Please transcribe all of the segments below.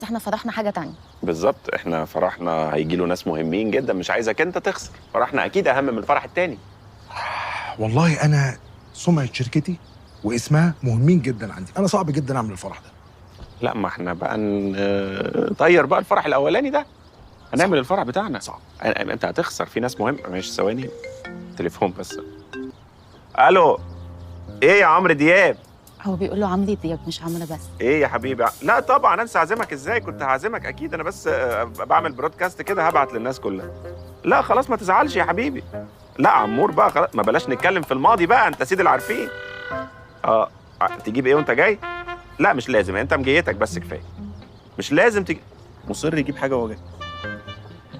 احنا فرحنا حاجه تانية. بالظبط، احنا فرحنا هيجي له ناس مهمين جدا، مش عايزك انت تخسر. فرحنا اكيد اهم من الفرح التاني. والله انا سمعه شركتي واسمها مهمين جدا عندي، انا صعب جدا اعمل الفرح ده. لا، ما احنا بقى نطير بقى الفرح الاولاني ده، هنعمل الفرح بتاعنا. صعب. انت هتخسر، في ناس مهمه. ماشي ثواني، تليفون بس. الو، ايه يا عمرو دياب؟ هو بيقول له عمرو دياب مش عمرو بس. ايه يا حبيبي؟ لا طبعا انسى اعزمك ازاي، كنت هعزمك اكيد. انا بس بعمل برودكاست كده هبعت للناس كلها. لا خلاص ما تزعلش يا حبيبي. لا عمور بقى خلاص، ما بلاش نتكلم في الماضي بقى، انت سيد العارفين. تجيب ايه وانت جاي؟ لا مش لازم، انت مجيتك بس كفايه. مش لازم تجي. مصر يجيب حاجه وهو جاي.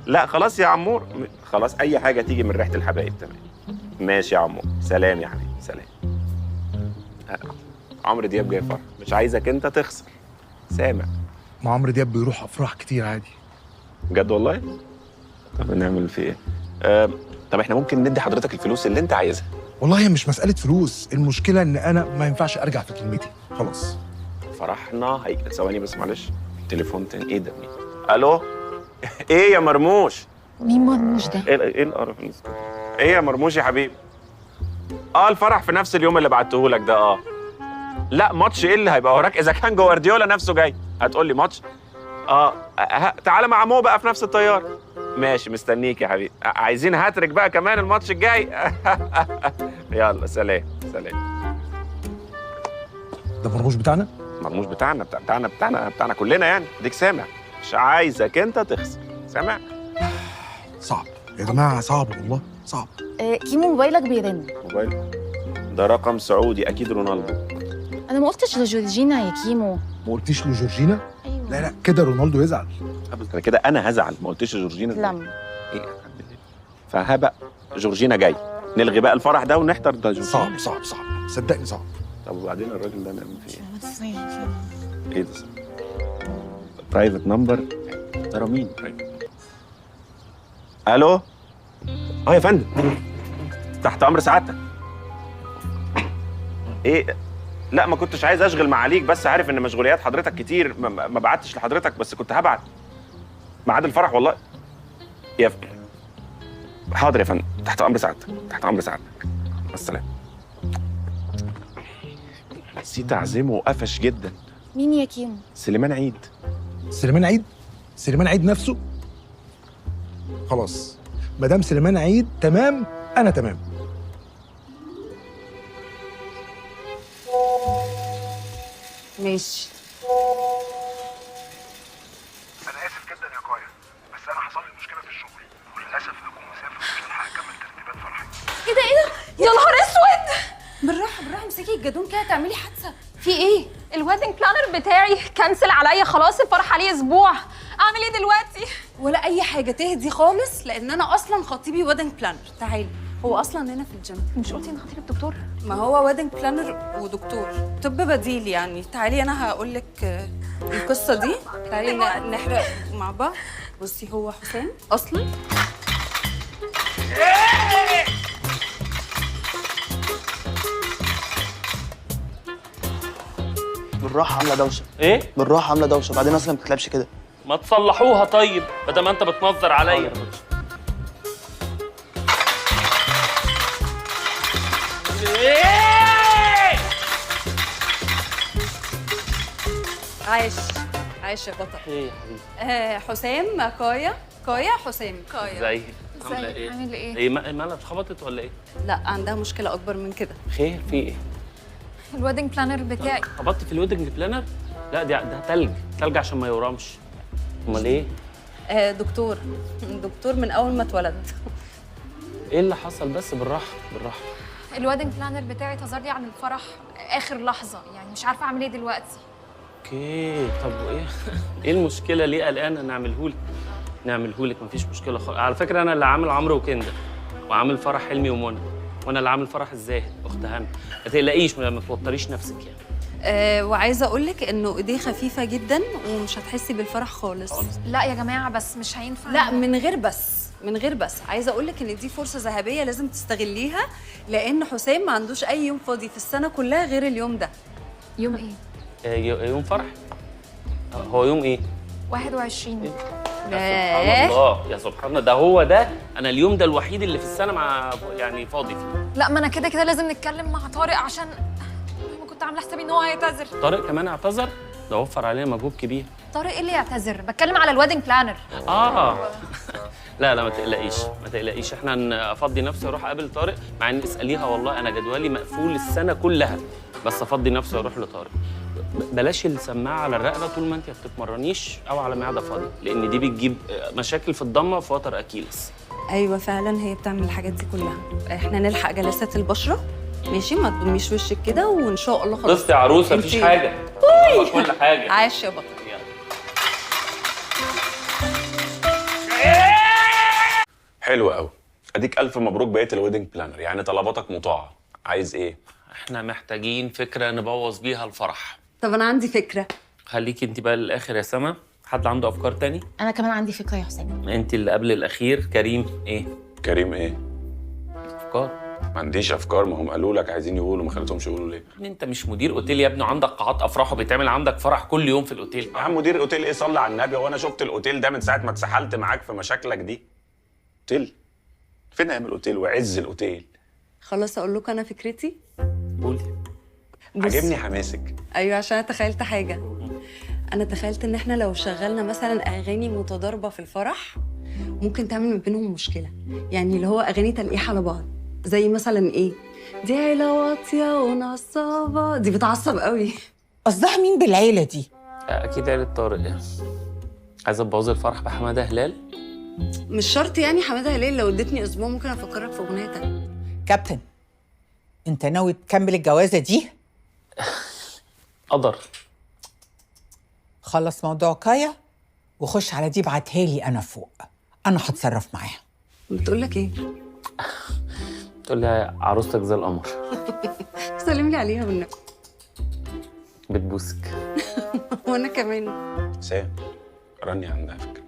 لا خلاص يا عمور، خلاص اي حاجه تيجي من ريحه الحبايب. تمام ماشي يا عمور، سلام يا حبيبي، سلام. عمرو دياب جاي فرح، مش عايزك انت تخسر. سامع؟ ما عمرو دياب بيروح افراح كتير عادي. بجد والله؟ طب نعمل في ايه؟ طب احنا ممكن ندي حضرتك الفلوس اللي انت عايزها. والله هي مش مساله فلوس، المشكله ان انا ما ينفعش ارجع في كلمتي خلاص. فرحنا ثواني بس معلش، تليفون تاني. ايه ده؟ مين؟ الو. ايه يا مرموش؟ مين مرموش ده؟ ايه القرف اللي اسمه؟ ايه يا مرموش يا حبيبي؟ الفرح في نفس اليوم اللي بعته لك ده. لا ماتش ايه اللي هيبقى وراك اذا كان جوارديولا نفسه جاي؟ هتقول لي ماتش؟ تعالى مع مو بقى في نفس الطياره. ماشي مستنيك يا حبيبي. عايزين هاتريك بقى كمان الماتش الجاي. يلا سلام سلام. ده مرموش بتاعنا؟ مرموش بتاعنا كلنا يعني. اديك سامع، مش عايزك انت تخسر. سامع؟ صعب يا جماعه، صعب والله صعب. كيمو موبايلك بيرن. موبايل ده رقم سعودي، اكيد رونالدو. انا ما قلتش لجورجينا يا كيمو. ما قلتيش لجورجينا؟ ايوه. لا كده رونالدو يزعل. كده انا هزعل، ما قلتش جورجينا. لم ايه فهبقى جورجينا جاي، نلغي بقى الفرح ده ونحضر ده جورجينا. صعب صدقني صعب. طب وبعدين الراجل ده نعمل فيه ايه؟ ايه ده؟ برايفت نمبر؟ ترى مين؟ الو. يا فندم، تحت امر سعادتك. ايه؟ لا ما كنتش عايز اشغل معاليك، بس عارف ان مشغوليات حضرتك كتير، ما بعتش لحضرتك، بس كنت هبعت ميعاد الفرح والله. حاضر يا فندم، تحت امر سعادتك، تحت امر سعادتك. مع السلامه. نسيت اعزمه وقفش جدا. مين يا كيمو؟ سليمان عيد. سليمان عيد نفسه؟ خلاص مدام سليمان عيد تمام، انا تمام. ماشي. انا اسف جدا يا كايا، بس انا حصل لي مشكله في الشغل وللاسف هكون مسافر ومش هلحق اكمل ترتيبات فرحي. ايه ده؟ يا نهار اسود! بالراحه امسكي الجدون كده تعملي حادثه. في ايه؟ الويدنج بلانر بتاعي كنسل عليا خلاص، الفرح عليه اسبوع. اعمل ايه دلوقتي؟ ولا اي حاجه، تهدي خالص، لان انا اصلا خطيبي ويدنج بلانر. تعالي، هو اصلا هنا في الجيم. مش قلتي ان خطيبك دكتور؟ ما هو ويدنج بلانر ودكتور، طب بديل يعني. تعالي انا هقول لك القصه دي. تعالي نحرق مع بعض. بصي، هو حسام اصلا بالراحه عامله دوشه. ايه؟ بالراحه عامله دوشه، بعدين اصلا ما بتتلعبش كده. ما تصلحوها طيب بدل ما انت بتنظر عليا. ايه؟ عايش يا بطل. ايه يا حبيبي؟ حسام كايا حسام. ازيك؟ عامله ايه؟ عامل ايه؟ ايه مالها اتخبطت ولا ايه؟ لا، عندها مشكله اكبر من كده. خير في ايه؟ الويدنج بلانر بتاعي. خبطت في الويدنج بلانر؟ لا ده تلج عشان ما يورمش. امال ايه؟ دكتور من اول ما اتولد. ايه اللي حصل؟ بس بالراحه. الويدنج بلانر بتاعي اعتذر لي عن الفرح اخر لحظه، يعني مش عارفه اعمل ايه دلوقتي. اوكي، طب وايه؟ ايه المشكله؟ ليه قلقانه؟ نعملهولك مفيش مشكله خالص. على فكره انا اللي عامل عمرو وكندا، وعامل فرح حلمي ومنى، وانا اللي عامل فرح الزاهد اخت هنا. ما تقلقيش، ما توتريش نفسك يعني. وعايزه اقول لك انه ايديه خفيفه جدا ومش هتحسي بالفرح خالص. لا يا جماعه بس مش هينفع. لا، من غير بس عايزه اقول لك ان دي فرصه ذهبيه لازم تستغليها، لان حسام ما عندوش اي يوم فاضي في السنه كلها غير اليوم ده. يوم ايه؟ يوم فرح. هو يوم ايه؟ 21. سبحان الله يا سبحان الله، ده هو ده. انا اليوم ده الوحيد اللي في السنه مع يعني فاضي فيه. لا ما انا كده كده لازم نتكلم مع طارق عشان كنت عامله حسابي ان هو هيعتذر. طارق كمان اعتذر؟ ده وفر علينا مجهود كبير. طارق ايه اللي يعتذر؟ بتكلم على الويدنج بلانر. لا ما تقلقيش، احنا افضي نفسي واروح اقابل طارق، مع ان اساليها والله انا جدولي مقفول السنه كلها، بس افضي نفسي واروح لطارق. بلاش السماعه على الرقبه طول ما انت ما بتتمرنيش او على معده فاضيه، لان دي بتجيب مشاكل في الضمه في وتر اكيلس. ايوه فعلا هي بتعمل الحاجات دي كلها. احنا نلحق جلسات البشره ماشي، ما تضميش وشك كده وان شاء الله خلاص. بصي يا عروسه مفيش حاجه، كل حاجه. عاش يا بطل. حلو قوي. اديك الف مبروك بقيت الويدنج بلانر، يعني طلباتك مطاعه. عايز ايه؟ احنا محتاجين فكره نبوظ بيها الفرح. طب انا عندي فكره. خليكي انت بقى للاخر يا سما. حد عنده افكار تاني؟ انا كمان عندي فكره يا حسام. انت اللي قبل الاخير. كريم ايه؟ كريم ايه؟ افكار؟ ما عنديش افكار، ما هم قالوا لك عايزين يقولوا، ما خليتهمش يقولوا ليه؟ انت مش مدير اوتيل يا ابني، عندك قاعات افراح وبيتعمل عندك فرح كل يوم في الاوتيل. يا عم مدير اوتيل ايه؟ صلي على النبي، وانا شفت الاوتيل ده من ساعه ما اتسحلت معاك في مشاكلك دي. اوتيل؟ فين ايام الاوتيل وعز الاوتيل؟ خلاص اقول لكم انا فكرتي. قولي. عجبني حماسك. ايوه عشان انا تخيلت حاجه. انا تخيلت ان احنا لو شغلنا مثلا اغاني متضاربه في الفرح ممكن تعمل ما بينهم مشكله، يعني اللي هو اغاني تلقيح على بعض، زي مثلا ايه؟ دي عيله واطيه ونصابه، دي بتعصب قوي. قصدها مين بالعيله دي؟ اكيد عيله طارق. عايزه تبوظي الفرح بحماده هلال؟ مش شرط يعني حماده هلال، لو اديتني اسبوع ممكن افكرك في اغنيه تانيه. كابتن، انت ناوي تكمل الجوازه دي؟ قدر. خلص موضوع كايا وخش على دي، بعتها لي انا فوق، انا هتصرف معاها. بتقول لك ايه؟ تقول لي عروستك زي القمر. سلم لي عليها بالنبي. بتبوسك. وانا كمان. سام راني عندها فكره.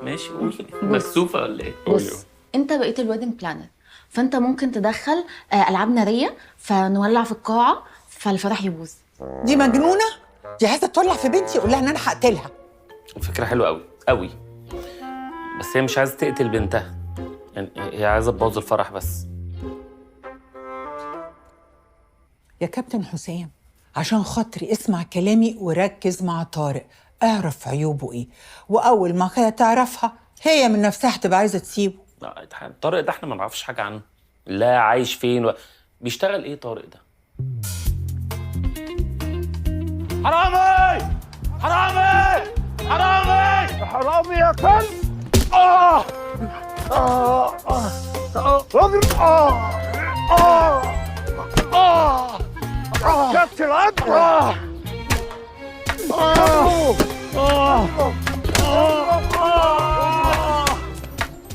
ماشي قولي. مكسوفه ولا ايه؟ بص، انت بقيت الويدنج بلانر، فانت ممكن تدخل العاب ناريه فنولع في القاعه فالفرح يبوظ. دي مجنونه، دي عايزه تولع في بنتي، قول لها ان انا هقتلها. فكره حلوه قوي قوي، بس هي مش عايزه تقتل بنتها، يعني هي عايزه تبوظ الفرح بس. يا كابتن حسام، عشان خاطري اسمع كلامي وركز مع طارق، اعرف عيوبه ايه، واول ما كده تعرفها هي من نفسها هتبقى عايزه تسيبه. لا طارق ده احنا ما نعرفش حاجه عنه، لا عايش فين بيشتغل ايه طارق ده؟ حرامي حرامي حرامي حرامي يا كلب. راجل. كابتن العدل.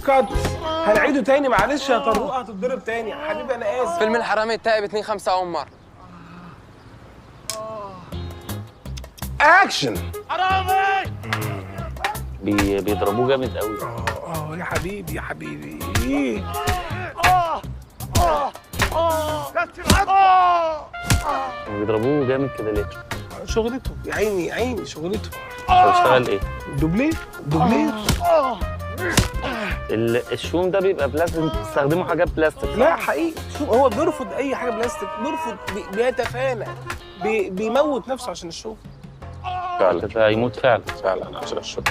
كات. هنعيده تاني معلش يا طروقه، هتتضرب تاني يا حبيبي، انا اسف. فيلم الحرامي التائب 2-5 أول مرة. اكشن. حرامي. بيضربوه جامد قوي. يا حبيبي يا حبيبي. كابتن العدل. بيضربوه جامد كده ليه؟ شغلته يا عيني يا عيني، شغلته. بيشتغل ايه؟ دوبلير دوبلير. الشوم ده بيبقى بلاستيك، بتستخدموا حاجات بلاستيك؟ لا حقيقي، شوف هو بيرفض اي حاجه بلاستيك، بيرفض، بيتفانى، بيموت نفسه عشان الشغل. فعلا كده هيموت فعلا. فعلا عشان الشغل.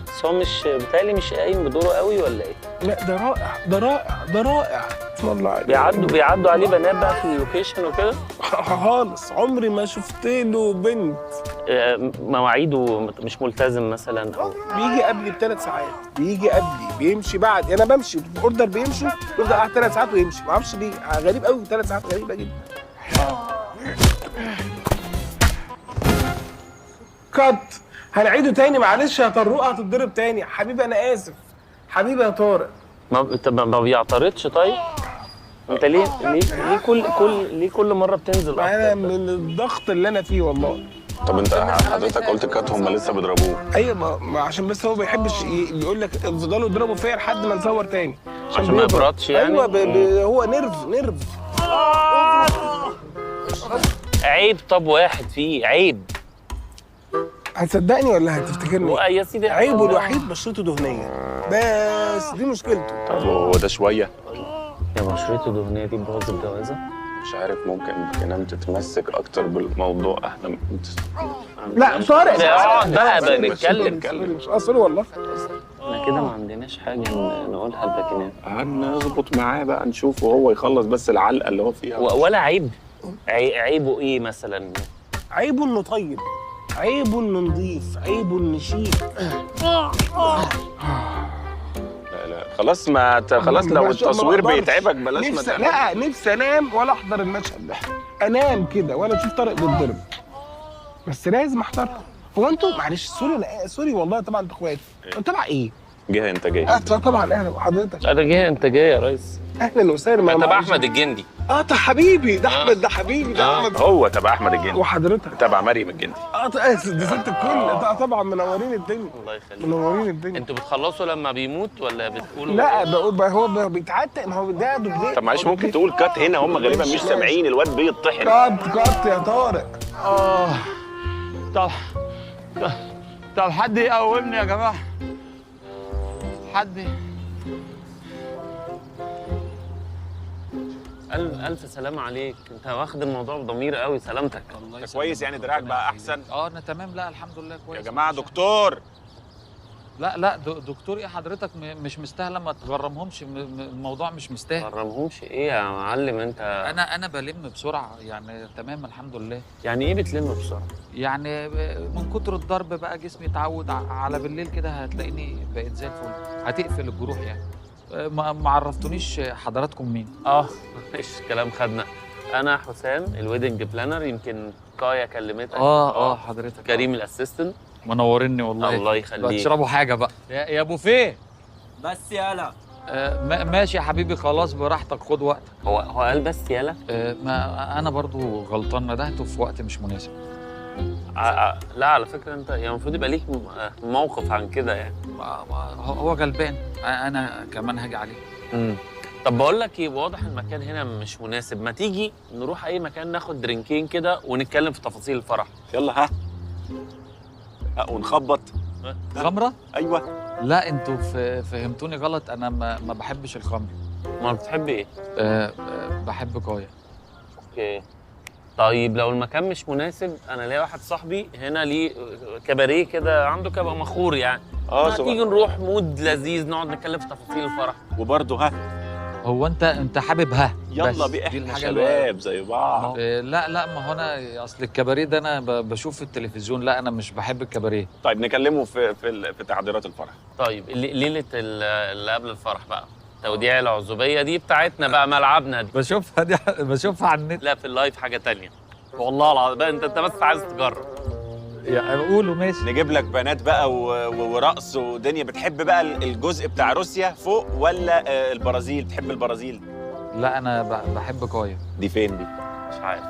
بس هو مش بيتهيألي مش قايم بدوره قوي ولا ايه؟ لا ده رائع ده رائع ده رائع. بسم الله عليك. بيعدوا عليه بنات بقى في اللوكيشن وكده؟ خالص، عمري ما شفت له بنت. مواعيده مش ملتزم مثلا او بيجي قبلي ب3 ساعات، بيجي قبلي بيمشي بعد، انا بمشي اوردر بيمشي، يفضل قاعد 3 ساعات ويمشي، ما اعرفش ليه، غريب قوي. 3 ساعات غريبه جدا. كات. هنعيده تاني معلش يا طروقه، هتتضرب تاني حبيبي، انا اسف حبيبي يا طارق. ما بيعترضش؟ طيب انت ليه كل مره بتنزل انا اكتر؟ من الضغط اللي انا فيه والله. طب انت حضرتك قلت كات هم لسه بيضربوه. ايوه، ما عشان بس هو ما بيحبش بيقول لك افضلوا اضربوا فيا لحد ما نصور تاني عشان ما يبردش يعني. ايوه هو نرف عيب. طب واحد فيه عيب. هتصدقني ولا هتفتكرني؟ يا سيدي عيبه الوحيد بشرته دهنيه، بس دي مشكلته. طب هو ده شويه؟ يا بشرته دهنيه دي تبوظ الجوازه؟ مش عارف، ممكن كنام تتمسك اكتر بالموضوع. احنا لا طارق اقعد بقى بنتكلم. مش سوري والله. احنا كده ما عندناش حاجه نقولها لباكينات. هنظبط معاه بقى، نشوف وهو يخلص بس العلقه اللي هو فيها. ولا عيب؟ عيبه ايه مثلا؟ عيبه انه طيب، عيبه انه نظيف، عيبه انه شيك. لا خلاص، خلاص لو التصوير بيتعبك بلاش. لا نفسي انام ولا احضر المشهد ده، انام كده ولا اشوف طارق بيتضرب، بس لازم احضرها. هو انتوا معلش سوري والله، طبعا انتوا اخواتي. تبع ايه؟ جهه انتاجيه. طبعا اهلا بحضرتك. انا جهه انتاجيه يا ريس. اهلا وسهلا. تبع احمد الجندي. ده حبيبي، ده احمد، ده حبيبي، ده احمد. هو تبع احمد الجندي. وحضرتك تبع مريم الجندي. دي ست الكل. طبعا منورين الدنيا. الله يخليك. منورين الدنيا. انتوا بتخلصوا لما بيموت ولا بتقولوا؟ لا بقول هو بيتعتق، ما هو ده دبلير. طب معلش ممكن تقول كات هنا؟ هم غالبا مش سامعين، الواد بيطحن. كات يا طارق. طب حد يقومني يا جماعه، حد. ألف سلامة عليك، أنت واخد الموضوع بضمير قوي. سلامتك. الله يسلمك. كويس يعني دراعك بقى أحسن؟ أنا تمام. لا الحمد لله كويس. يا جماعة دكتور. لا دكتور إيه حضرتك؟ مش مستاهلة، ما تغرمهمش، الموضوع مش مستاهل. تغرمهمش إيه يا معلم أنت؟ أنا بلم بسرعة يعني، تمام الحمد لله. يعني إيه بتلم بسرعة؟ يعني من كتر الضرب بقى جسمي اتعود على بالليل كده، هتلاقيني بقيت زي الفل. هتقفل الجروح يعني. ما عرفتونيش حضراتكم مين؟ ماشي كلام خدنا. انا حسام الويدنج بلانر، يمكن كايا كلمتك. حضرتك كريم الاسيستنت. منورني والله. الله يخليك. تشربوا حاجه بقى يا ابو فيه؟ بس يالا. ماشي يا حبيبي، خلاص براحتك، خد وقتك. هو قال بس يالا؟ ما انا برضو غلطان، ندهته في وقت مش مناسب. لا على فكره انت يعني المفروض يبقى ليك موقف عن كده يعني. هو غلبان، انا كمان هاجي عليه. طب بقول لك ايه، واضح المكان هنا مش مناسب، ما تيجي نروح اي مكان ناخد درينكين كده ونتكلم في تفاصيل الفرح. يلا ونخبط. خمره؟ ايوه. لا انتوا فهمتوني غلط، انا ما بحبش الخمر. ما بتحب ايه؟ بحب كايا. اوكي. طيب لو المكان مش مناسب، انا ليا واحد صاحبي هنا ليه كباريه كده، عنده كبا مخور يعني. تيجي نروح مود لذيذ، نقعد نتكلم في تفاصيل الفرح. وبرضه هو انت حابب يلا بيه، احنا شباب زي بعض. لا ما هو انا اصل الكباريه ده انا بشوف في التلفزيون، لا انا مش بحب الكباريه. طيب نكلمه في تعديلات الفرح. طيب ليله اللي قبل الفرح بقى، توديع العزوبيه دي بتاعتنا بقى، ملعبنا دي. بشوفها على النت. لا في اللايف حاجه تانية والله العظيم بقى. انت بس عايز تجرب يعني. قولوا ماشي. نجيب لك بنات بقى ورقص ودنيا. بتحب بقى الجزء بتاع روسيا فوق ولا البرازيل؟ بتحب البرازيل؟ لا انا بحب كايا. دي فين دي؟ مش عارف.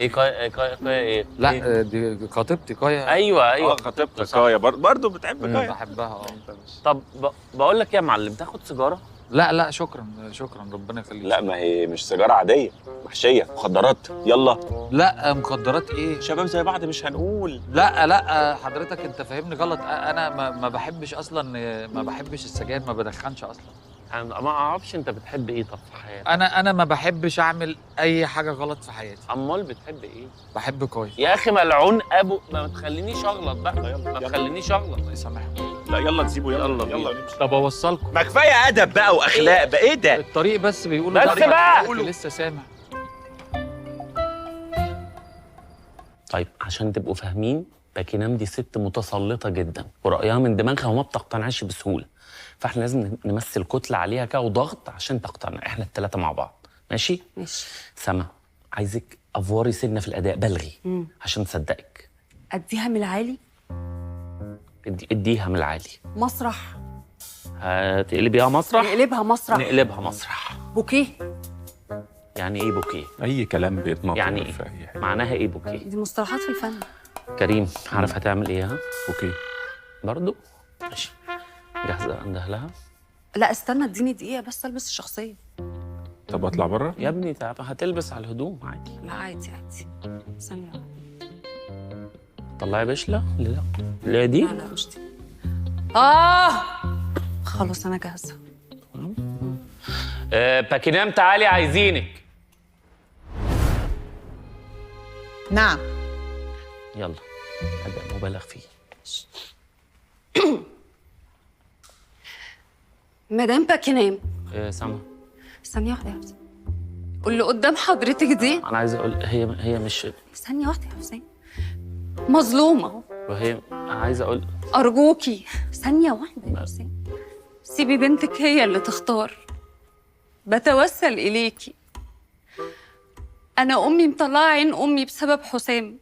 ايه كايا ايه؟ لا إيه؟ دي خطيبتي كايا. ايوه خطيبتك كايا برضه بتحب كايا؟ بحبها. طب بقول لك يا معلم، تاخد سيجاره؟ لا شكرا ربنا يخليك. لا ما هي مش سيجاره عاديه، محشيه مخدرات. يلا. لا مخدرات ايه؟ شباب زي بعض مش هنقول. لا حضرتك انت فاهمني غلط. انا ما بحبش اصلا، ما بحبش السجاير، ما بدخنش اصلا. انا ما اعرفش انت بتحب ايه طب في حياتك؟ انا ما بحبش اعمل اي حاجه غلط في حياتي. امال بتحب ايه؟ بحب كايا. يا اخي ملعون ابو، ما تخلينيش اغلط بقى. ما تخلينيش اغلط. الله يسامحك. لا يلا نسيبه. يلا نمشي. طب اوصلكم. ما كفايه ادب بقى واخلاق بقى. ايه ده؟ الطريق بس بيقولوا بس بقى لسه سامع. طيب عشان تبقوا فاهمين، باكينام دي ست متسلطه جدا ورايها من دماغها وما بتقتنعش بسهوله، فاحنا لازم نمثل كتله عليها كده وضغط عشان تقتنع، احنا الثلاثه مع بعض. ماشي؟ سما، عايزك افوري سنه في الاداء، بلغي عشان تصدقك. اديها من العالي. اديها من العالي. مسرح. هتقلبيها مسرح؟ نقلبها مسرح. بوكيه. يعني ايه بوكيه؟ اي كلام بيتنطط. يعني ايه؟ معناها ايه بوكيه؟ دي مصطلحات في الفن. كريم عارف هتعمل ايه؟ بوكيه برضو؟ ماشي. جاهزه انده لها؟ لا استنى، اديني دقيقه بس البس الشخصيه. طب اطلع بره؟ يا ابني هتلبس على الهدوم عادي. لا عادي عادي. ثانيه. طلعي بشله. لا دي. لا مش دي. خلاص انا جاهزه. باكينام تعالي عايزينك. نعم. يلا هذا مبالغ فيه. مدام باكينام. سامع. ثانيه واحده يا حسين. واللي قدام حضرتك دي انا عايز اقول هي مش. ثانيه واحده يا حسين. مظلومه. وهي عايز اقول ارجوكي ثانيه واحده يا حسين. سيبي بنتك هي اللي تختار. بتوسل اليكي. انا امي مطلعه عين امي بسبب حسام.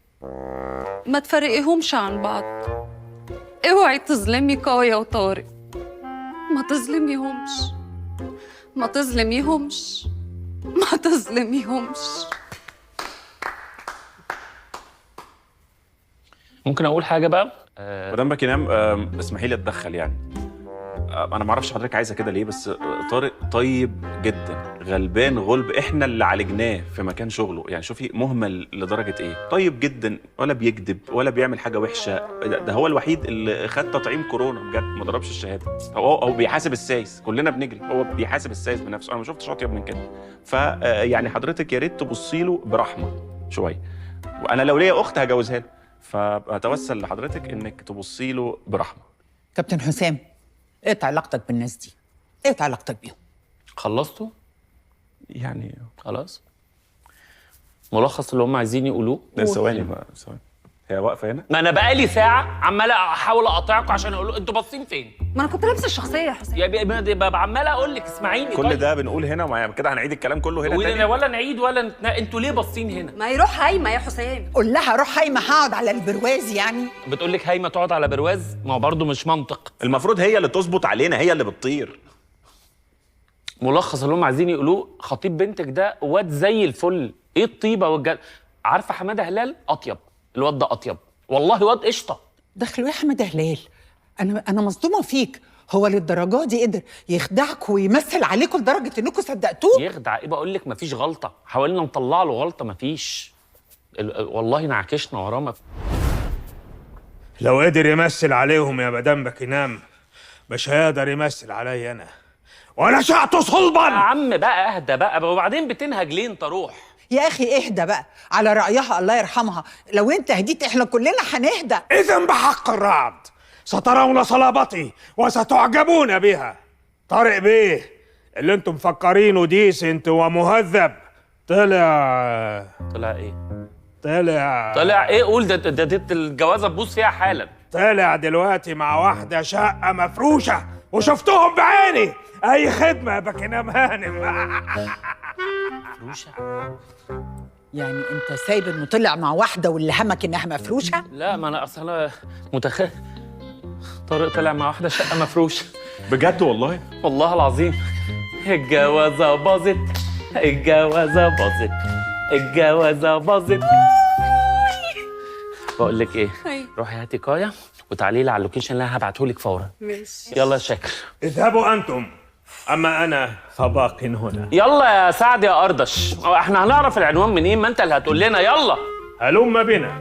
ما تفرقيهمش عن بعض. اوعي تظلمي كايا وطارق. ما تظلميهمش. ما تظلميهمش. ما تظلميهمش. ممكن اقول حاجه بقى؟ مدام باكينام اسمحي لي اتدخل يعني. انا ما اعرفش حضرتك عايزه كده ليه، بس طارق طيب جدا، غلبان غلب، احنا اللي عالجناه في مكان شغله. يعني شوفي مهمل لدرجه ايه، طيب جدا، ولا بيكذب ولا بيعمل حاجه وحشه. ده هو الوحيد اللي خد تطعيم كورونا بجد، ما ضربش الشهاده. هو بيحاسب السايس، كلنا بنجري، هو بيحاسب السايس بنفسه. انا ما شفتش اطيب من كده. يعني حضرتك يا ريت تبصي له برحمه شويه، وانا لو ليا اخت هجوزها له، فاتوسل لحضرتك انك تبصي له برحمه. كابتن حسام، ايه علاقتك بالناس دي؟ ايه علاقتك بيهم؟ خلصتوا؟ يعني خلاص. ملخص اللي هم عايزين يقولوه. ثواني بقى، ثواني. هي واقفه هنا؟ ما انا بقالي ساعه عمال احاول اقاطعكم عشان اقول انتوا باصين فين؟ ما انا كنت لابسه الشخصيه يا حسين. يا عمال اقول لك اسمعيني. كل طيب. ده بنقول هنا، وما كده هنعيد الكلام كله هنا تاني. ولا نعيد ولا انتوا ليه باصين هنا؟ ما يروح هايمه يا حسين. قول لها روح هايمه هقعد على البرواز يعني. بتقول لك هايمه تقعد على برواز؟ ما هو برضه مش منطق. المفروض هي اللي تظبط علينا، هي اللي بتطير. ملخص اللي هم عايزين يقولوه، خطيب بنتك ده واد زي الفل. ايه الطيبه والجل. عارفه حماده هلال؟ اطيب. الواد ده اطيب والله، واد قشطه. دخلوا يا حماده هلال. انا مصدومه فيك. هو للدرجه دي قدر يخدعك ويمثل عليكم لدرجه انكم صدقتوه؟ يخدع ايه؟ بقول لك مفيش غلطه. حاولنا نطلع له غلطه، مفيش. والله نعكشنا وراه. لو قدر يمثل عليهم يا مدام باكينام، مش هيقدر يمثل عليا انا، وانا شعته صلبا. يا عم بقى اهدى بقى، وبعدين بتنهج ليه انت؟ روح يا اخي اهدى بقى، على رايها الله يرحمها، لو انت هديت احنا كلنا هنهدى. اذا بحق الرعد سترون صلابتي وستعجبون بها. طارق بيه اللي انتم مفكرينه ديسنت ومهذب طلع ايه؟ طلع ايه؟ قول. ده الجوازه تبوظ فيها حالا. طلع دلوقتي مع واحده شقه مفروشه وشفتهم بعيني. اي خدمه يا باكينام هانم. مفروشه؟ يعني انت سايب انه طلع مع واحده واللي همك انها مفروشه؟ لا، ما انا اصل متخيل طارق طلع مع واحده شقه مفروشه. بجد والله؟ والله العظيم. الجوازه باظت، الجوازه باظت، الجوازه باظت. بقول لك ايه، روحي هاتي كايا وتعالي لي على اللوكيشن اللي انا هبعته لك فورا. ماشي. يلا يا شاكر. اذهبوا انتم، اما انا فباق هنا. يلا يا سعد يا اردش، احنا هنعرف العنوان منين؟ ما انت اللي هتقول لنا. يلا هلم بنا.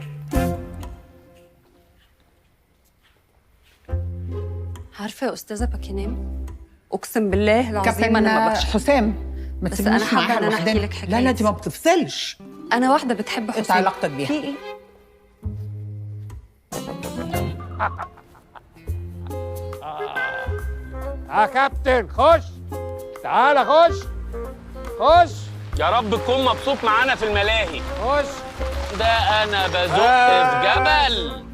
عارفه يا استاذه باكينام، اقسم بالله العظيم كابتن انا ما بخش. حسام ما بس تسيبنيش أنا حابة معاها إن أنا أحكي لوحدنا. لك حكاية. لا دي ما بتفصلش. انا واحده بتحب حسام. انت علاقتك بيها في ايه؟ كابتن خش، تعالى خش خش. يا رب تكون مبسوط معانا في الملاهي. خش. ده انا بزق في جبل.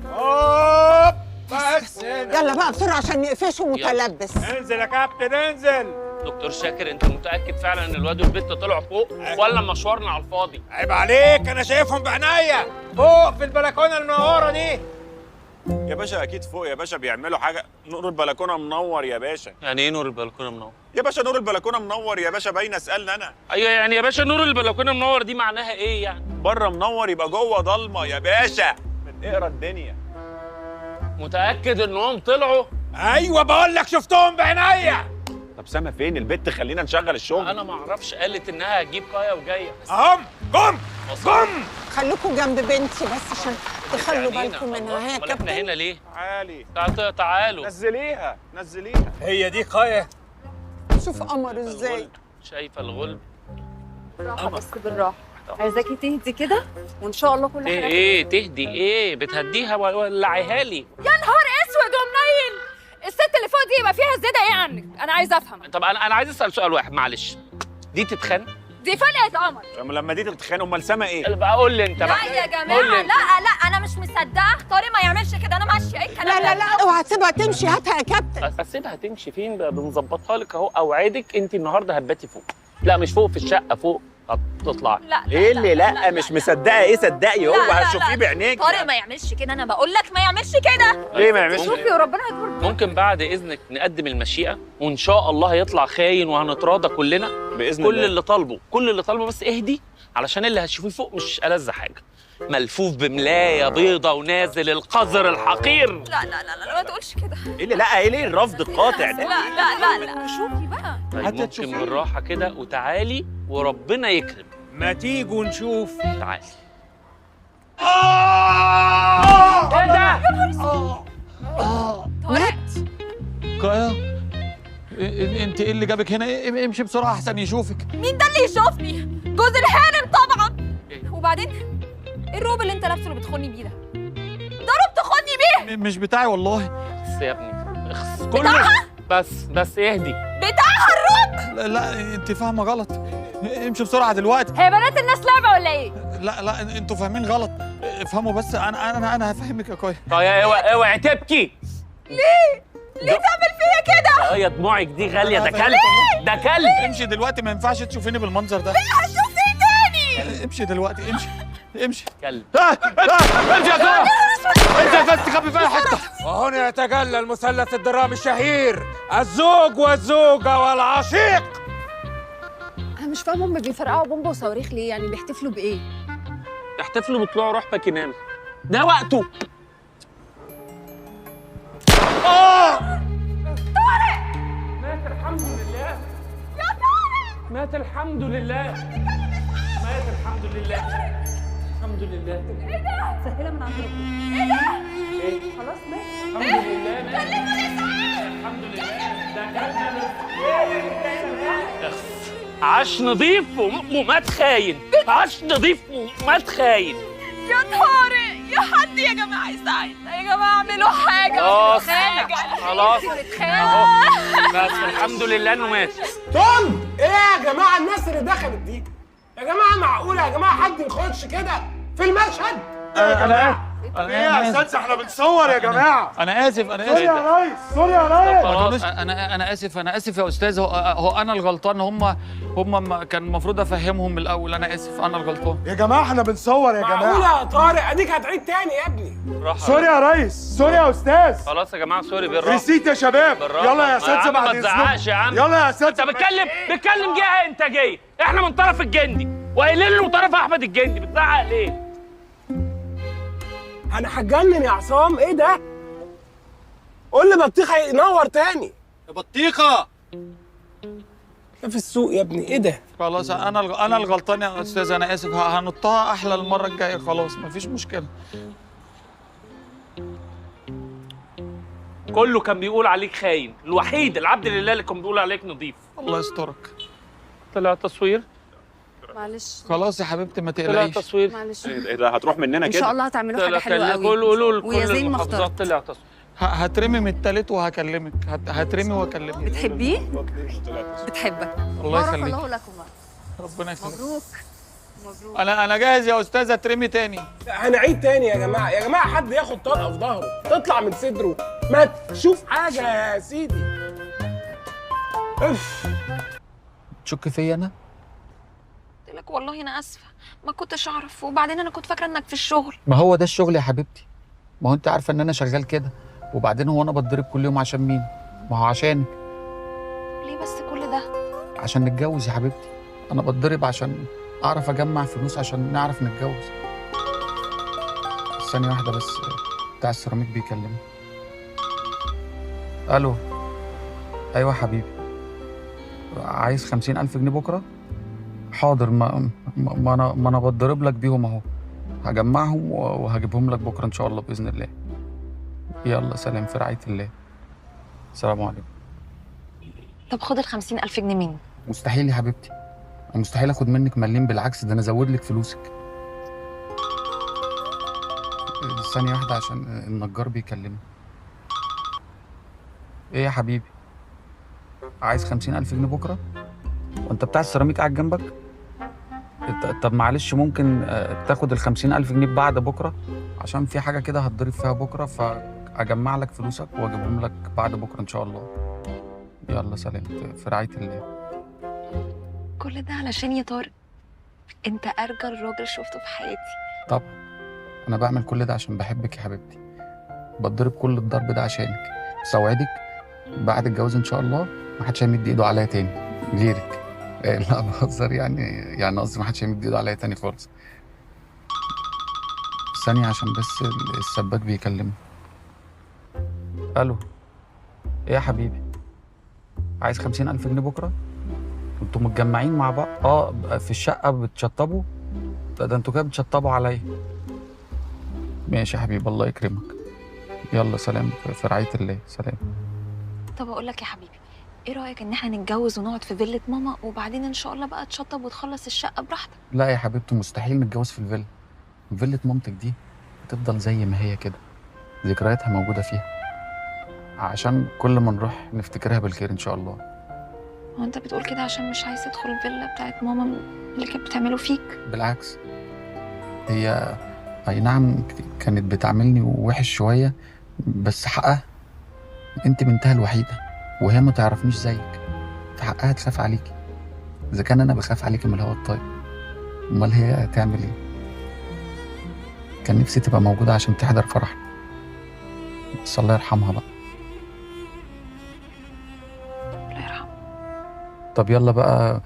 بس يلا بقى بسرعه عشان نقفشه متلبس. انزل يا كابتن انزل. دكتور شاكر، انت متاكد فعلا ان الواد والبت طلعوا فوق ولا مشوارنا على الفاضي؟ عيب عليك، انا شايفهم بعينيا فوق في البلكونه المنوره دي. يا باشا اكيد فوق يا باشا، بيعملوا حاجه. نور البلكونه منور يا باشا. يعني ايه نور البلكونه منور؟ يا باشا نور البلكونه منور يا باشا، باينه. اسالني انا. ايوه يعني يا باشا نور البلكونه منور دي معناها ايه يعني؟ بره منور يبقى جوه ضلمه يا باشا. اقرا الدنيا. متاكد انهم طلعوا؟ ايوه بقول لك شفتهم بعينيا. طب سما فين البت؟ خلينا نشغل الشغل. انا ما اعرفش، قالت انها هتجيب كايا وجايه. اهم جم. خليكوا جنب بنتي بس عشان تخلوا بالكم منها. هي امال احنا هنا ليه؟ تعالي تعالوا نزليها. هي دي قاية. شوف قمر ازاي. شايفه الغلب؟ بالراحه بس بالراحه، عايزاكي تهدي كده وان شاء الله كل حاجه ايه تهدي ايه؟ بتهديها ولعيها لي. يا نهار اسود ومنيل، الست اللي فوق دي يبقى فيها زياده ايه عنك؟ انا عايزه افهم. طب انا عايز اسال سؤال واحد معلش، دي تتخن؟ دي فلقت قمر. لما دي تتخانق امال سما ايه؟ بقى قول لي انت بقى. لا يا جماعه لا انا مش مصدقه طارق ما يعملش كده، انا ماشيه. ايه الكلام لا اوعى تسيبها تمشي، هاتها يا كابتن. اسيبها تمشي فين؟ بنظبطها لك اهو. اوعدك انت النهارده هتباتي فوق. لا مش فوق، في الشقه فوق هتطلعي. لا ايه اللي لا مش مصدقه؟ ايه صدقي، هو هتشوفيه بعينيك. طارق ما يعملش كده، انا بقول لك ما يعملش كده. ليه ما يعملش؟ شوفي وربنا هيكبر. ممكن بعد اذنك نقدم المشيئه وان شاء الله هيطلع خاين وهنتراضى كلنا باذن كل الله. كل اللي طالبه بس اهدي، علشان اللي هتشوفيه فوق مش ألذ حاجه، ملفوف بملايه بيضه ونازل القذر الحقير. لا ما تقولش كده. ايه اللي لا؟ ايه ليه الرفض القاطع ده؟ لا شوفي بقى. طيب ممكن بالراحه كده وتعالي وربنا يكرم. ما تيجوا نشوف. تعالي. ايه ده؟ مات كايا. انت ايه اللي جابك هنا؟ امشي بسرعه احسن يشوفك. مين ده اللي يشوفني؟ جوز الهانم طبعا. وبعدين ايه الروب اللي انت لابسه اللي بتخوني بيه ده؟ ده روب تخوني بيه؟ مش بتاعي والله. بس يا ابني اخس كله. بس اهدي. بتاعها الروب؟ لا انت فاهمه غلط. امشي بسرعه دلوقتي. هي بنات الناس لعبه ولا ايه؟ لا انتوا فاهمين غلط. افهموا بس. انا هفهمك يا كايا. كايا اوعي تبكي. ليه تعمل فيا كده؟ يا دموعك دي غاليه. ده كلب. ده كلب. امشي دلوقتي، ما ينفعش تشوفيني بالمنظر ده. ليه هشوف ايه تاني؟ امشي دلوقتي. امشي. كلب. امشي يا كايا. انت بس تخبي في اي حته. وهنا يتجلى المثلث الدرامي الشهير، الزوج والزوجه والعشيق. انا مش فاهمه هم بيفرقعوا بومب وصواريخ ليه؟ يعني بيحتفلوا بايه؟ يحتفلوا بطلوع روح باكينام. ده وقته. طارق مات الحمد لله. يا طارق مات الحمد لله. مات الحمد لله. الحمد لله. ايه ده؟ سهله من عند ربنا. ايه ده؟ ايه؟ خلاص مات. الحمد لله. مات. كلموا الاسعاف. الحمد لله. ده عاش نضيف ومات خاين. عاش نضيف ومات خاين. يا طارق يا حد يا جماعه يساعدنا يا جماعه، اعملوا حاجه. خلاص اهو. بس الحمد لله انه مات. توم ايه يا جماعه الناس اللي دخلت دي؟ يا جماعه معقوله يا جماعه حد يخش كده في المشهد؟ انا اسف. احنا بنصور يا جماعه. انا اسف. سوري يا ريس. سوري يا ريس. خلاص انا اسف يا استاذ. هو انا الغلطان. هم كان المفروض افهمهم من الاول. انا اسف، انا الغلطان. يا جماعه احنا بنصور يا معقوله جماعه. يا طارق اديك هتعيد تاني يا ابني. سوري يا ريس. سوري يا استاذ. خلاص يا جماعه سوري. بالراحه. نسيت يا شباب. بالراحة. يلا يا اساتذه بعد ما تزعقش يا عم. يلا يا اساتذه. انت بتكلم جهه انتاجيه، احنا من طرف الجندي وقايلين له طرف احمد الجندي، بتزعق ليه؟ انا هتجنن يا عصام. ايه ده؟ قول لي بطيخه ينور تاني. يا بطيخه ده في السوق يا ابني. ايه ده؟ خلاص انا الغلطان يا استاذ. انا اسف. هنطها احلى المره الجايه. خلاص مفيش مشكله. كله كان بيقول عليك خاين، الوحيد العبد لله اللي كان بيقول عليك نظيف. الله يسترك. طلع تصوير. معلش خلاص يا حبيبتي ما طلع تقلقيش. تصوير. معلش ايه ده؟ هتروح مننا ان كده؟ شاء الله هتعملوا حاجه حلوه قوي. قولوا لكل ويا زين ما المحافظات اخترت. طلع تصوير. هترمي من التالت وهكلمك. هترمي واكلمك. بتحبيه؟ بتحبك. الله بارك يخليك. الله لكم. ربنا يخليك. مبروك. انا جاهز يا استاذ. اترمي تاني. هنعيد تاني يا جماعه. يا جماعه حد ياخد طلقه في ظهره تطلع من صدره. ما تشوف حاجه يا سيدي. اف. تشك فيا انا؟ قلت لك والله انا اسفه، ما كنتش اعرف، وبعدين انا كنت فاكره انك في الشغل. ما هو ده الشغل يا حبيبتي. ما هو انت عارفه ان انا شغال كده. وبعدين هو انا بتضرب كل يوم عشان مين؟ ما هو عشانك. ليه بس كل ده؟ عشان نتجوز يا حبيبتي. انا بتضرب عشان اعرف اجمع فلوس عشان نعرف نتجوز. ثانيه واحده بس، بتاع السيراميك بيكلمني. الو. ايوه حبيبي. عايز 50,000 جنيه بكره؟ حاضر، ما انا بتضرب لك بيهم اهو، هجمعهم وهجيبهم لك بكره ان شاء الله باذن الله. يلا سلام، في رعايه الله. السلام عليكم. طب خد ال 50,000 جنيه مني. مستحيل يا حبيبتي، مستحيل اخد منك مليم، بالعكس ده انا ازود لك فلوسك. ثانيه واحده عشان النجار بيكلمني. ايه يا حبيبي، عايز 50,000 جنيه بكره؟ وانت بتاع السيراميك قاعد جنبك؟ طب معلش ممكن تاخد ال 50,000 جنيه بعد بكره، عشان في حاجه كده هتضرب فيها بكره، فاجمع لك فلوسك واجيبهم لك بعد بكره ان شاء الله. يلا سلام، في رعايه الله. كل ده علشان يا طارق؟ انت ارجل راجل شفته في حياتي. طب انا بعمل كل ده عشان بحبك يا حبيبتي، بتضرب كل الضرب ده عشانك، بس اوعدك بعد الجواز ان شاء الله ما حدش هيمد ايده عليا تاني غيرك. لا بهزر، يعني قصدي ما حدش هيمد ايده عليا تاني خالص. ثانية عشان بس السباك بيكلمني. الو، ايه يا حبيبي، عايز 50,000 جنيه بكره؟ انتوا متجمعين مع بعض؟ في الشقة بتشطبوا؟ ده انتوا كده بتشطبوا عليا. ماشي يا حبيبي، الله يكرمك. يلا سلام، في رعاية الله، سلام. طب اقول لك يا حبيبي، ايه رايك ان احنا نتجوز ونقعد في فيلة ماما، وبعدين ان شاء الله بقى تشطب وتخلص الشقه براحتك؟ لا يا حبيبتي، مستحيل نتجوز في الفيلا. فيلة مامتك دي هتفضل زي ما هي كده، ذكرياتها موجودة فيها، عشان كل ما نروح نفتكرها بالخير ان شاء الله. هو انت بتقول كده عشان مش عايز تدخل الفيلا بتاعت ماما اللي كانت بتعمله فيك؟ بالعكس، هي اي نعم كانت بتعاملني وحش شوية، بس حقها، انت بنتها الوحيدة وهي ما تعرفنيش زيك، فحقها تخاف عليكي. اذا كان انا بخاف عليكي من الهوا الطيب، امال هي هتعمل ايه؟ كان نفسي تبقى موجودة عشان تحضر فرحنا، بس الله يرحمها بقى. الله يرحمها. طب يلا بقى،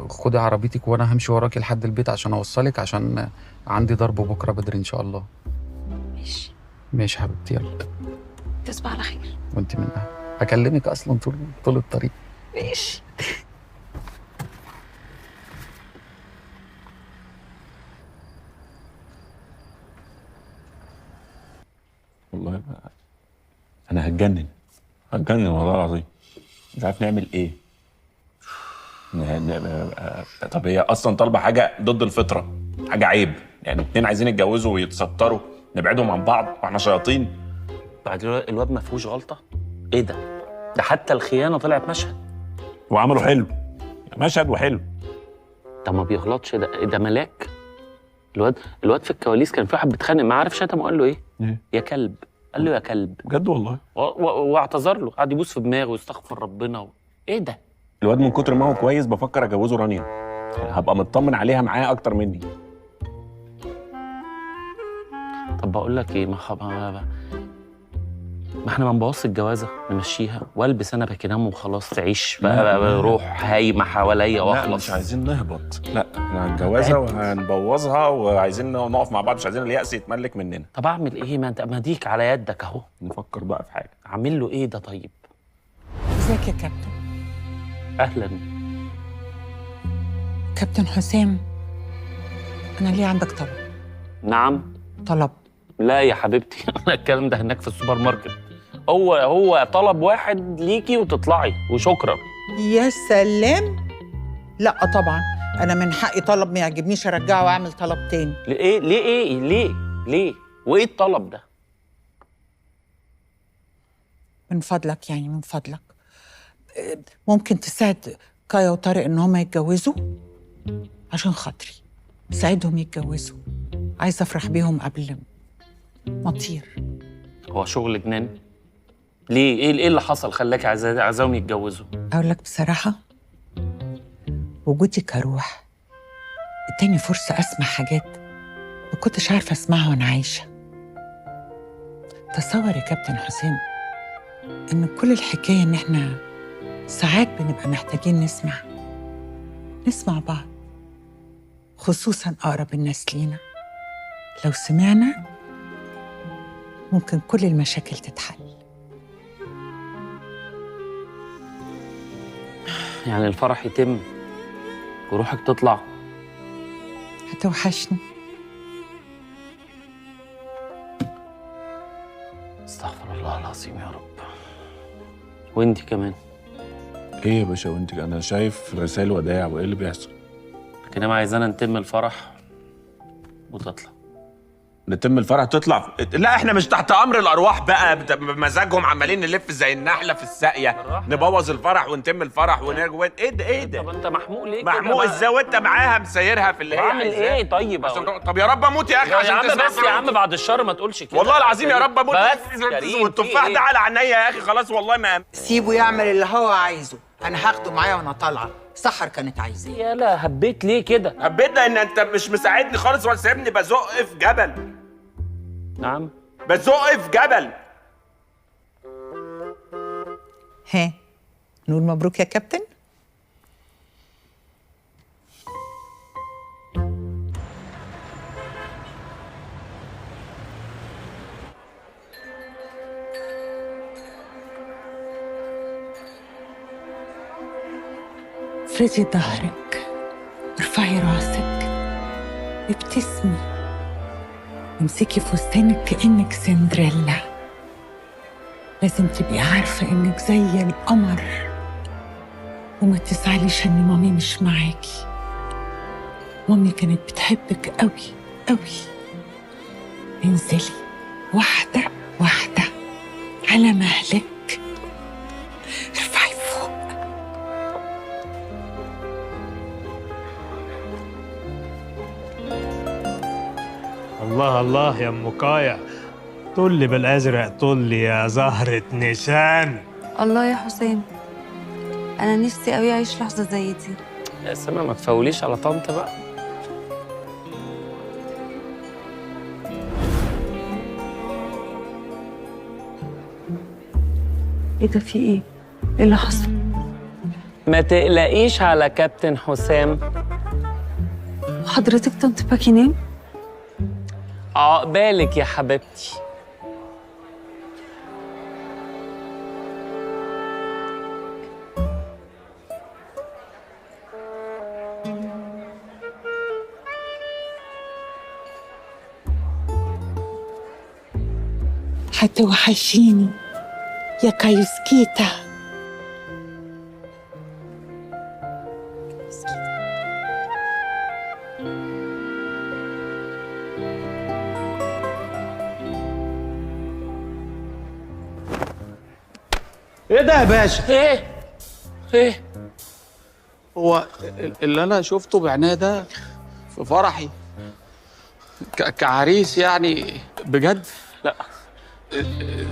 خدي عربيتك وانا همشي وراكي لحد البيت عشان اوصلك، عشان عندي ضرب بكره بدري ان شاء الله. ماشي. ماشي حبيبتي، يلا. تصبح على خير. وانت من اهل، هكلمك اصلا طول الطريق. ماشي. والله بقى انا هتجنن والله العظيم، مش عارف نعمل ايه. طب هي اصلا طالبه حاجه ضد الفطره، حاجه عيب، يعني اتنين عايزين يتجوزوا ويتستروا نبعدهم عن بعض واحنا شياطين؟ بعد الواد ما فيهوش غلطه؟ ايه ده حتى الخيانه طلعت مشهد وعملوا حلو، مشهد وحلو. ده ما بيغلطش، ده ملاك. الواد في الكواليس كان في واحد بيتخانق معاه، عارف شتمه وقال له ايه؟ يا كلب. قال له يا كلب بجد والله، واعتذر له، قعد يبوس في دماغه ويستغفر ربنا ايه ده؟ الواد من كتر ما هو كويس بفكر اجوزه رانيا، هبقى مطمن عليها معايا اكتر مني. طب بقول لك ايه، ما احنا ما نبوظش الجوازه، نمشيها والبس انا باكينام وخلاص، تعيش بقى روح هايمه حواليا واخلص. لا مش عايزين نهبط، لا احنا هنجوزها وهنبوظها، وعايزين نقف مع بعض، مش عايزين اليأس يتملك مننا. طب اعمل ايه؟ ما انت مديك على يدك اهو. نفكر بقى في حاجه. اعمل له ايه ده؟ طيب ازيك يا كابتن؟ اهلا. كابتن حسام، انا ليه عندك طلب؟ نعم. طلب؟ لا يا حبيبتي انا الكلام ده هناك في السوبر ماركت، هو طلب واحد ليكي وتطلعي وشكرا. يا سلام. لا طبعا، انا من حقي طلب ما يعجبنيش ارجعه واعمل طلب تاني. ليه وايه الطلب ده؟ من فضلك، يعني من فضلك ممكن تساعد كايا وطارق ان هما يتجوزوا؟ عشان خاطري ساعدهم يتجوزوا، عايزه افرح بيهم قبل ما اطير. هو شغل جنان؟ ليه؟ ايه اللي حصل خلاكي عايزاهم يتجوزوا؟ اقول لك بصراحه، وجودي كروح اداني فرصه اسمع حاجات ما كنتش عارفه اسمعها وانا عايشه. تصور يا كابتن حسام ان كل الحكايه ان احنا ساعات بنبقى محتاجين نسمع بعض، خصوصا اقرب الناس لينا. لو سمعنا ممكن كل المشاكل تتحل. يعني الفرح يتم وروحك تطلع؟ هتوحشني. استغفر الله العظيم يا رب. وانتي كمان. ايه يا باشا وانت؟ انا شايف رسائل وداع، وايه اللي بيحصل؟ لكن انا عايزانا نتم الفرح وتطلع. نتم الفرح تطلع؟ لا احنا مش تحت امر الارواح بقى بمزاجهم، عمالين نلف زي النحله في الساقيه، نبوظ الفرح ونتم الفرح ونرجع. ايه ده ايه ده؟ طب انت محموق ليه كده؟ محموق ازاي وانت معاها مسيرها في اللي هي اعمل عايزاه؟ ايه طيب؟ طب يا رب اموت يا اخي عشان يا عم تسمع بس يا عم بعد الشر ما تقولش كده. والله العظيم يا رب اموت بس كريم والتفاح ده على عينيا يا اخي، خلاص والله ما سيبه يعمل اللي هو عايزه، انا هاخده معايا وانا طالعه. سحر كانت عايزاه. يالا هبيت ليه كده؟ هبيت لان انت مش مساعدني خالص ولا سايبني بزق في جبل. نعم بزق في جبل. ها نقول مبروك يا كابتن. افردي ظهرك، ارفعي راسك، ابتسمي، امسكي فستانك كأنك سندريلا. لازم تبقي عارفة انك زي القمر، وما تزعليش ان مامي مش معاكي. مامي كانت بتحبك قوي قوي. انزلي واحدة واحدة على مهلك، ارفعي فوق. الله الله يا ام كايا، طلي بالازرق، طلي يا زهرة نيشان. الله يا حسام، انا نفسي قوي اعيش لحظه زي دي. يا سما ما تفوليش على طنط بقى. ايه ده؟ في ايه؟ ايه اللي حصل؟ ما تقلقيش على كابتن حسام. وحضرتك طنط باكينام؟ عقبالك يا حبيبتي. هتوحشيني يا كايوسكيتا. ايه ده يا باشا؟ ايه؟ هو اللي انا شفته بعناية ده في فرحي كعريس يعني بجد؟ لا.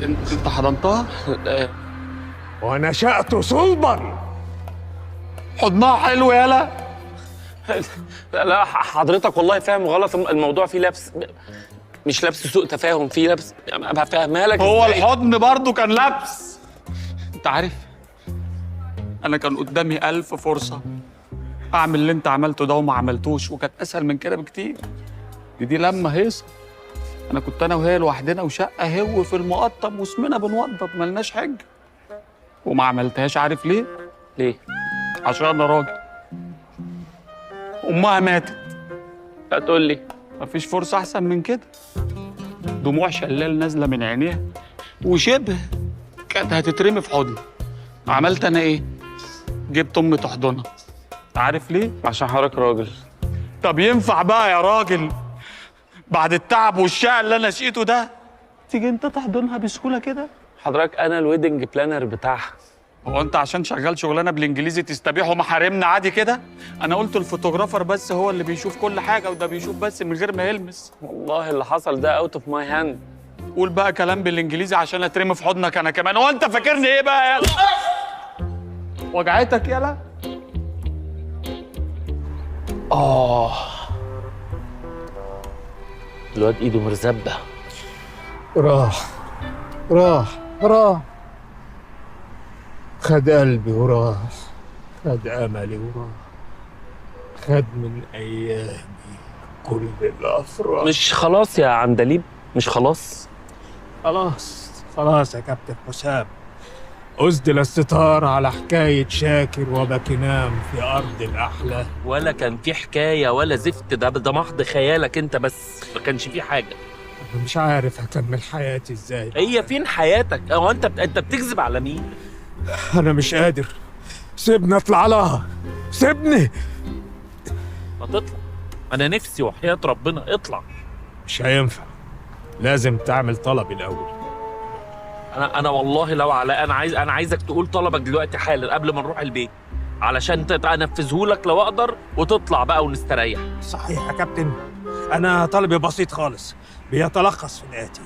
انت حضنتها؟ ونشأت صلبا. حضنها حلو يالا. لا حضرتك والله فاهم غلط، الموضوع فيه لبس، مش لبس سوء تفاهم، فيه لبس. هفهمها لك. هو الحضن برضه كان لبس. انت عارف انا كان قدامي 1000 فرصه اعمل اللي انت عملته ده وما عملتوش، وكانت اسهل من كده بكتير. دي لما هيصه انا كنت انا وهي لوحدنا وشقه هو في المقطم واسمنا بنوضب ملناش حاجه، وما عملتهاش. عارف ليه؟ ليه؟ عشان انا راجل. امها ماتت. لا تقول لي مفيش فرصه احسن من كده. دموع شلال نازله من عينيها وشبه كانت هتترمي في حضني. عملت انا ايه؟ جبت امي تحضنها. عارف ليه؟ عشان حضرتك راجل. طب ينفع بقى يا راجل بعد التعب والشقى اللي انا شقيته ده تيجي انت تحضنها بسهوله كده؟ حضرتك انا الويدنج بلانر بتاعها. هو انت عشان شغال شغلانه بالانجليزي تستبيح ومحارمنا عادي كده؟ انا قلت الفوتوغرافر بس هو اللي بيشوف كل حاجه، وده بيشوف بس من غير ما يلمس. والله اللي حصل ده اوت اوف ماي هاند. قول بقى كلام بالانجليزي عشان اترمي في حضنك انا كمان. هو انت فاكرني ايه بقى يالا؟ وجعتك يالا؟ الواد ايده مرزبه. راح خد قلبي وراح، خد املي وراح، خد من ايامي كل الافراح. مش خلاص يا عندليب؟ مش خلاص؟ خلاص يا كابتن حسام، أسدل الستار على حكاية شاكر وبكنام في أرض الأحلام. ولا كان في حكايه ولا زفت، ده محض خيالك انت بس، ما كانش في حاجه. أنا مش عارف هكمل حياتي إزاي. هي فين حياتك؟ هو انت بتكذب على مين؟ أنا مش قادر. سيبني أطلع لها، سيبني. ما تطلع، انا نفسي وحياة ربنا اطلع. مش هينفع، لازم تعمل طلبي الأول. انا والله لو على انا عايزك تقول طلبك دلوقتي حالا قبل ما نروح البيت، علشان انفذهولك لو اقدر، وتطلع بقى ونستريح. صحيح يا كابتن، أنا طلبي بسيط خالص، بيتلخص في الآتي.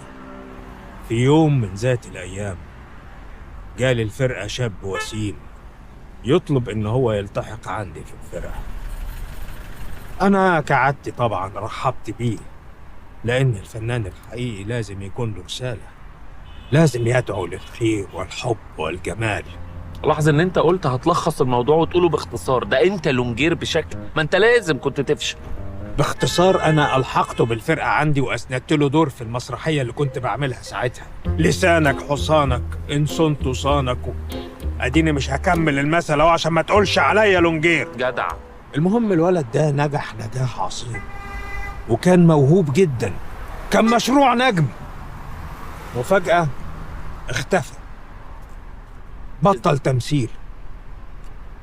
في يوم من ذات الأيام جالي الفرقة شاب وسيم يطلب إن هو يلتحق عندي في الفرقة. أنا كعادتي طبعا رحبت بيه، لأن الفنان الحقيقي لازم يكون له رسالة، لازم يدعو للخير والحب والجمال. لاحظ ان انت قلت هتلخص الموضوع وتقوله باختصار، ده انت لونجير بشكل، ما انت لازم كنت تفشل. باختصار أنا ألحقته بالفرقة عندي وأسندت له دور في المسرحية اللي كنت بعملها ساعتها. لسانك حصانك إن صنت صانك. أديني مش هكمل المثل أهو عشان ما تقولش عليا لونجير. جدع. المهم الولد ده نجح نجاح عظيم، وكان موهوب جدا، كان مشروع نجم، وفجأة اختفى، بطل تمثيل.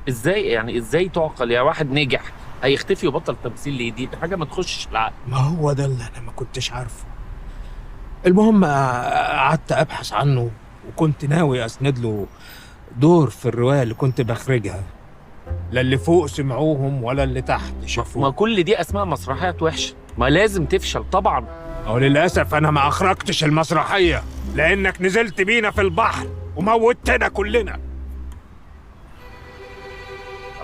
ازاي يعني؟ ازاي تعقل يا واحد نجح هيختفي وبطل تمثيل ليه؟ دي حاجه ما تخشش العقل. ما هو ده اللي انا ما كنتش عارفه. المهم قعدت ابحث عنه، وكنت ناوي اسند له دور في الروايه اللي كنت بخرجها، لا اللي فوق سمعوهم ولا اللي تحت شافوه. ما كل دي اسماء مسرحيات وحشه، ما لازم تفشل طبعا. وللاسف انا ما اخرجتش المسرحيه، لانك نزلت بينا في البحر وموتنا كلنا.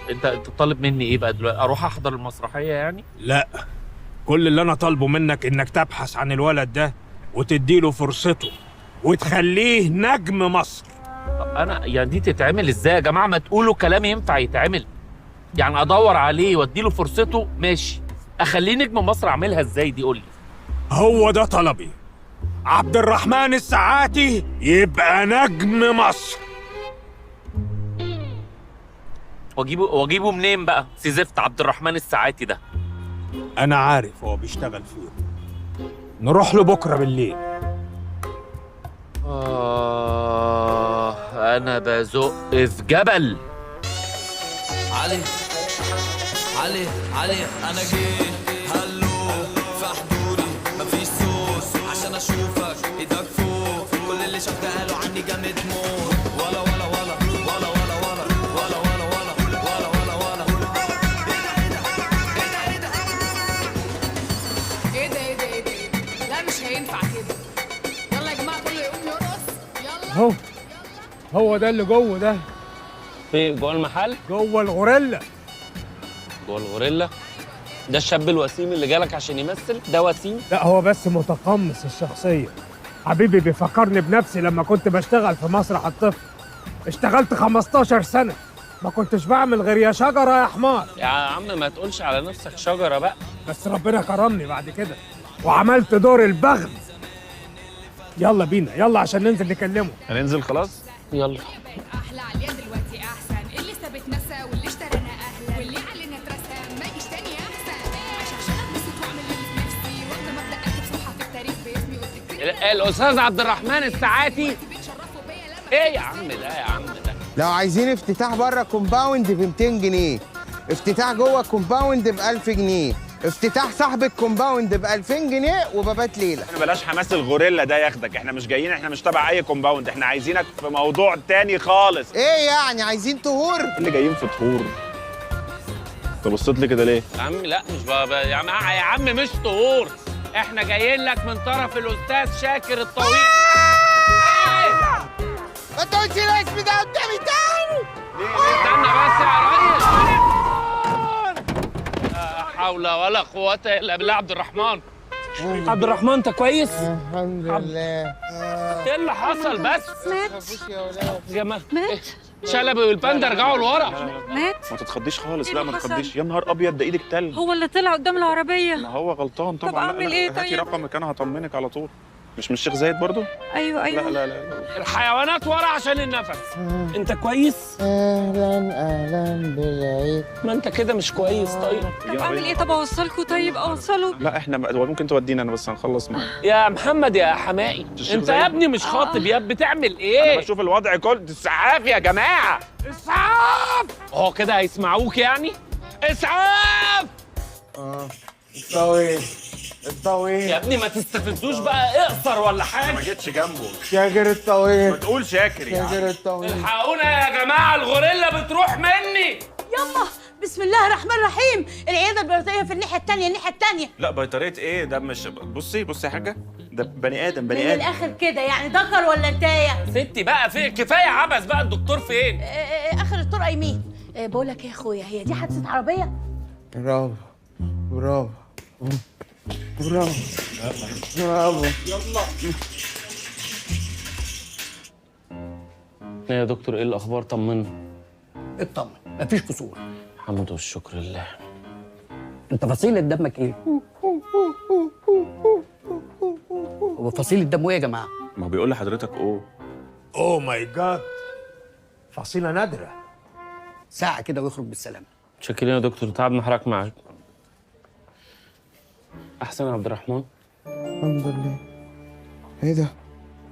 انت طالب مني ايه بقى دلوقتي؟ اروح احضر المسرحيه يعني؟ لا، كل اللي انا طالبه منك انك تبحث عن الولد ده وتديله فرصته وتخليه نجم مصر. طب انا يعني دي تتعمل ازاي يا جماعه؟ ما تقولوا كلام ينفع يتعمل. يعني ادور عليه واديله فرصته ماشي، اخليه نجم مصر اعملها ازاي دي؟ قول لي. هو ده طلبي، عبد الرحمن الساعاتي يبقى نجم مصر. واجيبه منين بقى؟ سيزفت عبد الرحمن الساعاتي ده. انا عارف هو بيشتغل فين، نروح له بكره بالليل. انا بزق في جبل. علي انا جيت هلو في حضوري مفيش صوت عشان اشوفك ايدك فوق، كل اللي شفته قالوا عني جامد موت. ولا ولا ولا ولا ولا ولا ولا ولا ولا ولا ولا ولا ايه ده؟ لا مش هينفع كده. يلا يا جماعه كله يقوم يرقص. يلا هو ده اللي جوه ده. في جوه المحل؟ جوه الغوريلا. جوه الغوريلا؟ ده الشاب الوسيم اللي جالك عشان يمثل؟ ده وسيم؟ لا، هو بس متقمص الشخصيه. حبيبي بيفكرني بنفسي لما كنت بشتغل في مسرح الطفل. اشتغلت 15 سنه، ما كنتش بعمل غير يا شجره يا حمار. يا عم ما تقولش على نفسك شجره بقى. بس ربنا كرمني بعد كده وعملت دور البغل. يلا بينا، يلا عشان ننزل نكلمه. هننزل خلاص؟ يلا. احلى عليا دلوقتي احسن، اللي لسه بتنسى واللي اشترانا اهلا، واللي علينا اترسم ما يجيش تاني احسن. عشان اتبسط واعمل اللي في نفسي، وقت ما ابدا اكتب صفحه في التاريخ باسمي وتكتب الاستاذ عبد الرحمن الساعاتي. ايه يا عم ده يا عم ده؟ لو عايزين افتتاح بره كومباوند ب 200 جنيه، افتتاح جوه كومباوند ب 1000 جنيه، افتتاح صاحب الكومباوند ب 2000 جنيه وبابات ليله. احنا بلاش حماس الغوريلا ده ياخدك، احنا مش جايين، احنا مش تبع اي كومباوند، احنا عايزينك في موضوع تاني خالص. ايه يعني عايزين طهور؟ اللي جايين في طهور. انت بصيت لي كده ليه؟ يا عم لا مش يا عم مش طهور، احنا جايين لك من طرف الاستاذ شاكر الطويل. ما تقولش الاسم ده قدامي تاني. استنى بس يا ريس. لا حول ولا قوة الا بالله. عبد الرحمن، عبد الرحمن انت كويس؟ الحمد لله. ايه اللي حصل بس؟ مات. مات. شلبي والباندا رجعوا لورا. مات. ما تتخضيش خالص. لا ما تتخضيش. يا نهار ابيض ده ايدك تلج. هو اللي طلع قدام العربيه. ما هو غلطان طبعا. طب اعمل ايه طيب؟ هاتي رقمك انا هطمنك على طول. مش من الشيخ زايد برضو؟ ايوه لا لا لا. الحيوانات ورا عشان النفس. انت كويس؟ اهلا بالعيد. ما انت كده مش كويس. طيب طب اعمل ايه؟ طب اوصلكم؟ طيب اوصله؟ لا احنا ممكن تودينا، انا بس هنخلص معاك. يا محمد يا حمائي، انت يا ابني مش خاطب يا بتعمل ايه؟ انا بشوف الوضع كله. اسعاف يا جماعه، اسعاف. هو كده هيسمعوك يعني؟ اسعاف. الطويل يا ابني ما تستفزوش بقى، اقصر ولا حاجه. ما جيتش جنبه. شاكر الطويل. ما تقول شاكر يا شاكر عم. الطويل. الحقونا يا جماعه، الغوريلا بتروح مني. يلا بسم الله الرحمن الرحيم. العياده البيطريه في الناحيه الثانيه، الناحيه الثانيه. لا بيطريه ايه ده؟ مش بصي يا حاجه، ده بني ادم من بني ادم. الاخر كده يعني، ذكر ولا انتايه؟ ستي بقى في كفايه عبث بقى. الدكتور فين؟ اخر الطرق يمين. بقول لك ايه يا اخويا، هي دي حادثه عربيه؟ برافو برافو برافو برافو. يا دكتور ايه الاخبار؟ طمنا. اطمن مفيش كسور. الحمد والشكر لله. انت فصيلة دمك ايه؟ هو فصيلة دمه ايه يا جماعة؟ ما هو بيقول لحضرتك اوه ماي جاد، فصيلة نادرة. ساعة كده ويخرج بالسلامة. شكرا يا دكتور، تعبنا حضرتك معاك. احسن يا عبد الرحمن؟ الحمد لله. ايه ده؟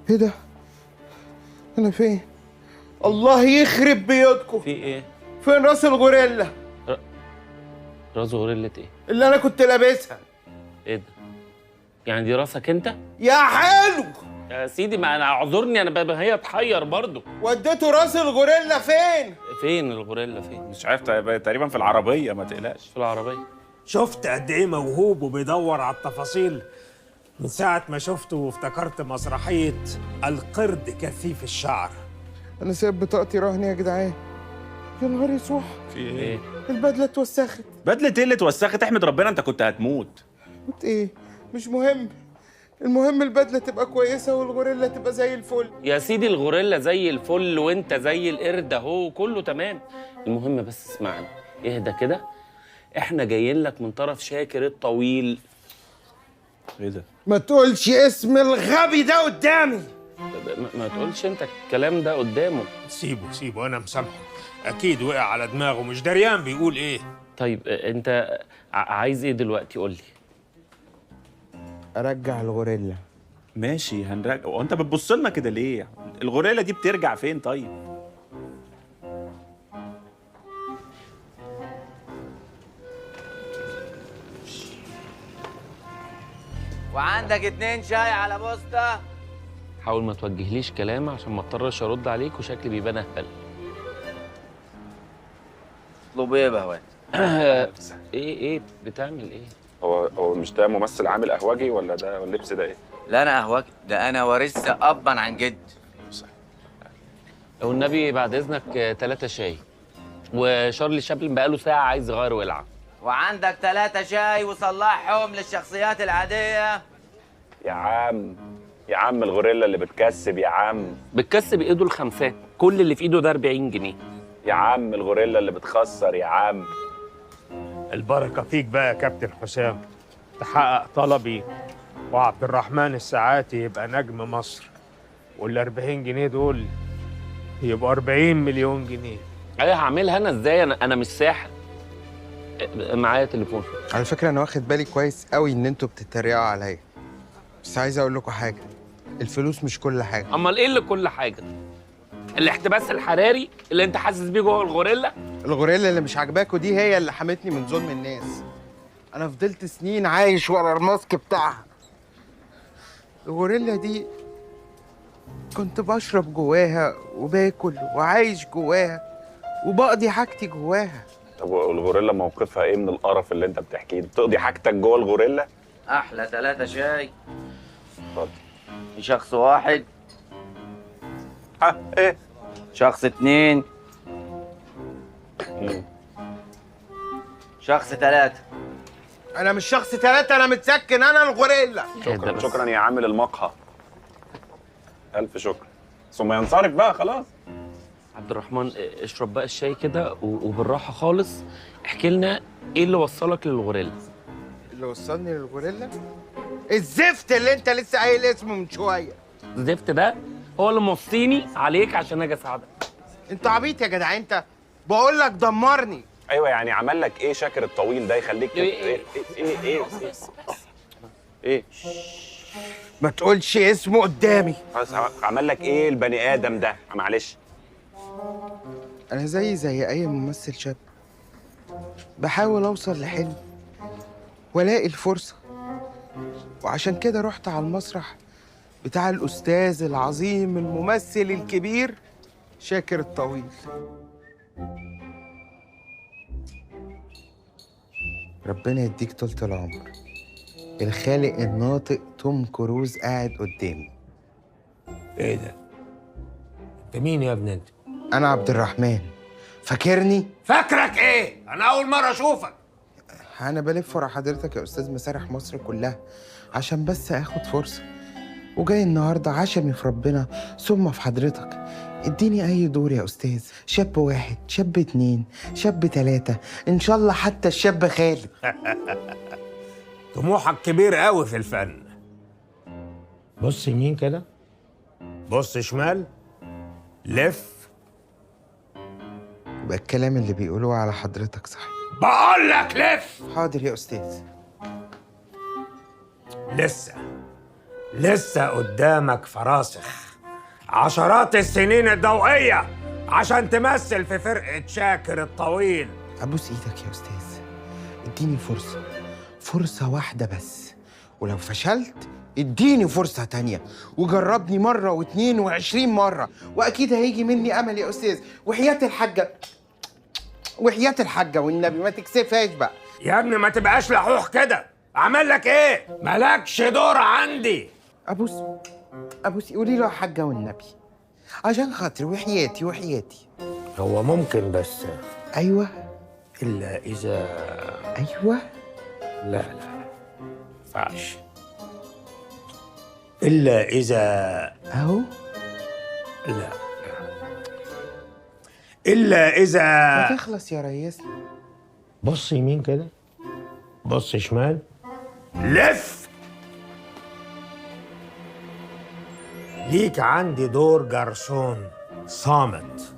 ايه ده؟ انا فين؟ الله يخرب بيوتكم. في ايه؟ فين راس الغوريلا راس غوريلا ايه؟ اللي انا كنت لابسها؟ ايه ده؟ يعني دي راسك انت؟ يا حلو يا سيدي ما انا اعذرني، انا هي تحير برضو. وديتوا راس الغوريلا فين؟ فين الغوريلا فين؟ مش عارف، تقريبا في العربيه، ما تقلقش. في العربيه. شفت قد ايه موهوب وبيدور على التفاصيل. من ساعة ما شفته وافتكرت مسرحية القرد كثيف الشعر. انا سايب بطاقتي رهن يا جدعان. يا نهار اسود، في ايه؟ البدله اتوسخت. بدله ايه اللي اتوسخت؟ احمد ربنا انت كنت هتموت. قلت ايه؟ مش مهم، المهم البدله تبقى كويسه والغوريلا تبقى زي الفل. يا سيدي الغوريلا زي الفل وانت زي القرد اهو، كله تمام. المهم بس اسمعني، اهدى كده. احنا جايين لك من طرف شاكر الطويل. ايه ده؟ ما تقولش اسم الغبي ده قدامي. ما تقولش انت الكلام ده قدامه. سيبه انا مسامحه، اكيد وقع على دماغه مش دريان بيقول ايه. طيب انت عايز ايه دلوقتي؟ قول لي. ارجع الغوريلا. ماشي هنرجع. وانت بتبص لنا كده ليه؟ الغوريلا دي بترجع فين طيب؟ وعندك 2 شاي على بوسطة. حاول ما توجهليش كلام عشان ما اضطرش ارد عليك وشكلي بيبان اهبل. اطلب ايه يا بهوات؟ ايه بتعمل ايه؟ هو مش ده ممثل عامل قهوجي ولا ده اللبس ده ايه؟ لا انا قهوجي، ده انا وارثها ابا عن جد. لو النبي بعد اذنك 3 شاي. وشارلي شابلن بقاله ساعه عايز يغير ولعه. وعندك 3 شاي وصلحهم للشخصيات العادية. يا عم الغوريلا اللي بتكسب يا عم. بتكسب ايده الخمسات، كل اللي في ايده ده 40 جنيه. يا عم الغوريلا اللي بتخسر يا عم. البركة فيك بقى يا كابتن حسام، تحقق طلبي وعبد الرحمن الساعاتي يبقى نجم مصر، وال 40 جنيه دول يبقوا 40 مليون جنيه. ايه هعملها انا ازاي؟ انا مش ساحر. معايا تليفون. على فكره انا واخد بالي كويس قوي ان انتوا بتتريقوا عليا، بس عايز اقول لكم حاجه، الفلوس مش كل حاجه. امال ايه اللي كل حاجه؟ الاحتباس الحراري اللي انت حاسس بيه جوه الغوريلا؟ الغوريلا اللي مش عاجباكوا دي هي اللي حمتني من ظلم الناس. انا فضلت سنين عايش ورا الماسك بتاعها. الغوريلا دي كنت بشرب جواها وباكل وعايش جواها وبقضي حاجتي جواها. طب والغوريلا موقفها ايه من القرف اللي انت بتحكيه؟ بتقضي حاجتك جوه الغوريلا؟ احلى 3 شاي. اتفضل. شخص واحد. ايه؟ شخص 2. شخص 3. انا مش شخص 3، انا متسكن، انا الغوريلا. شكرا يا عامل المقهى. الف شكر. ثم ينصرف بقى خلاص. عبد الرحمن اشرب بقى الشاي كده وبالراحه خالص. احكي لنا ايه اللي وصلك للغوريلا؟ اللي وصلني للغوريلا الزفت اللي انت لسه قايل اسمه من شويه. الزفت ده هو اللي موصيني عليك عشان اجي اساعدك. انت عبيط يا جدع انت، بقول لك دمرني. ايوه يعني عمل لك ايه شاكر الطويل ده يخليك ايه ما تقولش اسمه قدامي. عمل لك ايه البني ادم ده؟ معلش. انا زي اي ممثل شاب بحاول اوصل لحلم والاقي الفرصه، وعشان كده رحت على المسرح بتاع الاستاذ العظيم الممثل الكبير شاكر الطويل. ربنا يديك طولة العمر. الخالق الناطق توم كروز قاعد قدامي. ايه ده؟ انت مين يا ابني انت؟ انا عبد الرحمن، فاكرني؟ فاكرك ايه؟ انا اول مره اشوفك. انا بلف ورا حضرتك يا استاذ مسارح مصر كلها عشان بس اخد فرصه، وجاي النهارده عشمي في ربنا ثم في حضرتك. اديني اي دور يا استاذ، شاب واحد، شاب اتنين، شاب تلاته، ان شاء الله حتى الشاب خالد. طموحك كبير قوي في الفن. بص يمين كده، بص شمال، لف. يبقى الكلام اللي بيقولوه على حضرتك صحيح. بقول لك لف. حاضر يا استاذ. لسه قدامك فراسخ عشرات السنين الضوئية عشان تمثل في فرقة شاكر الطويل. ابوس ايدك يا استاذ، اديني فرصة واحدة بس، ولو فشلت اديني فرصة تانية وجربني مرة واتنين وعشرين مرة، واكيد هيجي مني امل يا استاذ. وحياة الحاجة والنبي ما تكسفهاش بقى يا ابني، ما تبقاش لحوح كده. عمل لك ايه؟ مالكش دور عندي. ابوس قولي له يا حاجة والنبي عشان خاطري، وحياتي. هو ممكن بس. ايوه. الا اذا. ايوه. لا ينفعش. الا اذا. اهو. لا. الا اذا. ما تخلص يا ريسنا. بص يمين كده، بص شمال، لف. ليك عندي دور جرسون صامت،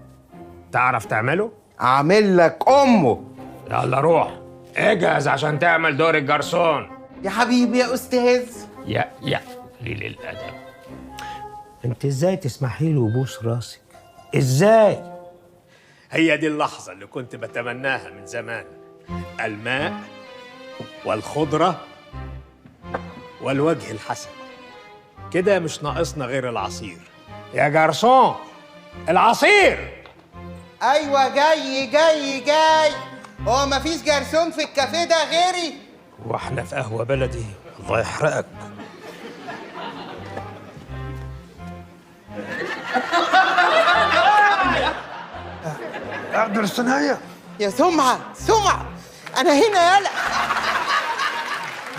تعرف تعمله؟ اعمل لك امه. يلا روح اجهز عشان تعمل دور الجرسون. يا حبيبي يا استاذ. يا قليل الادب، انت ازاي تسمحي له يبوس راسك؟ ازاي؟ هي دي اللحظه اللي كنت بتمناها من زمان. الماء والخضره والوجه الحسن، كده مش ناقصنا غير العصير. يا جرسون، العصير. ايوه جاي. هو مفيش جرسون في الكافيه ده غيري؟ واحنا في قهوه بلدي، الله يحرقك. اقدر الصنايع يا سمعه انا هنا. يلا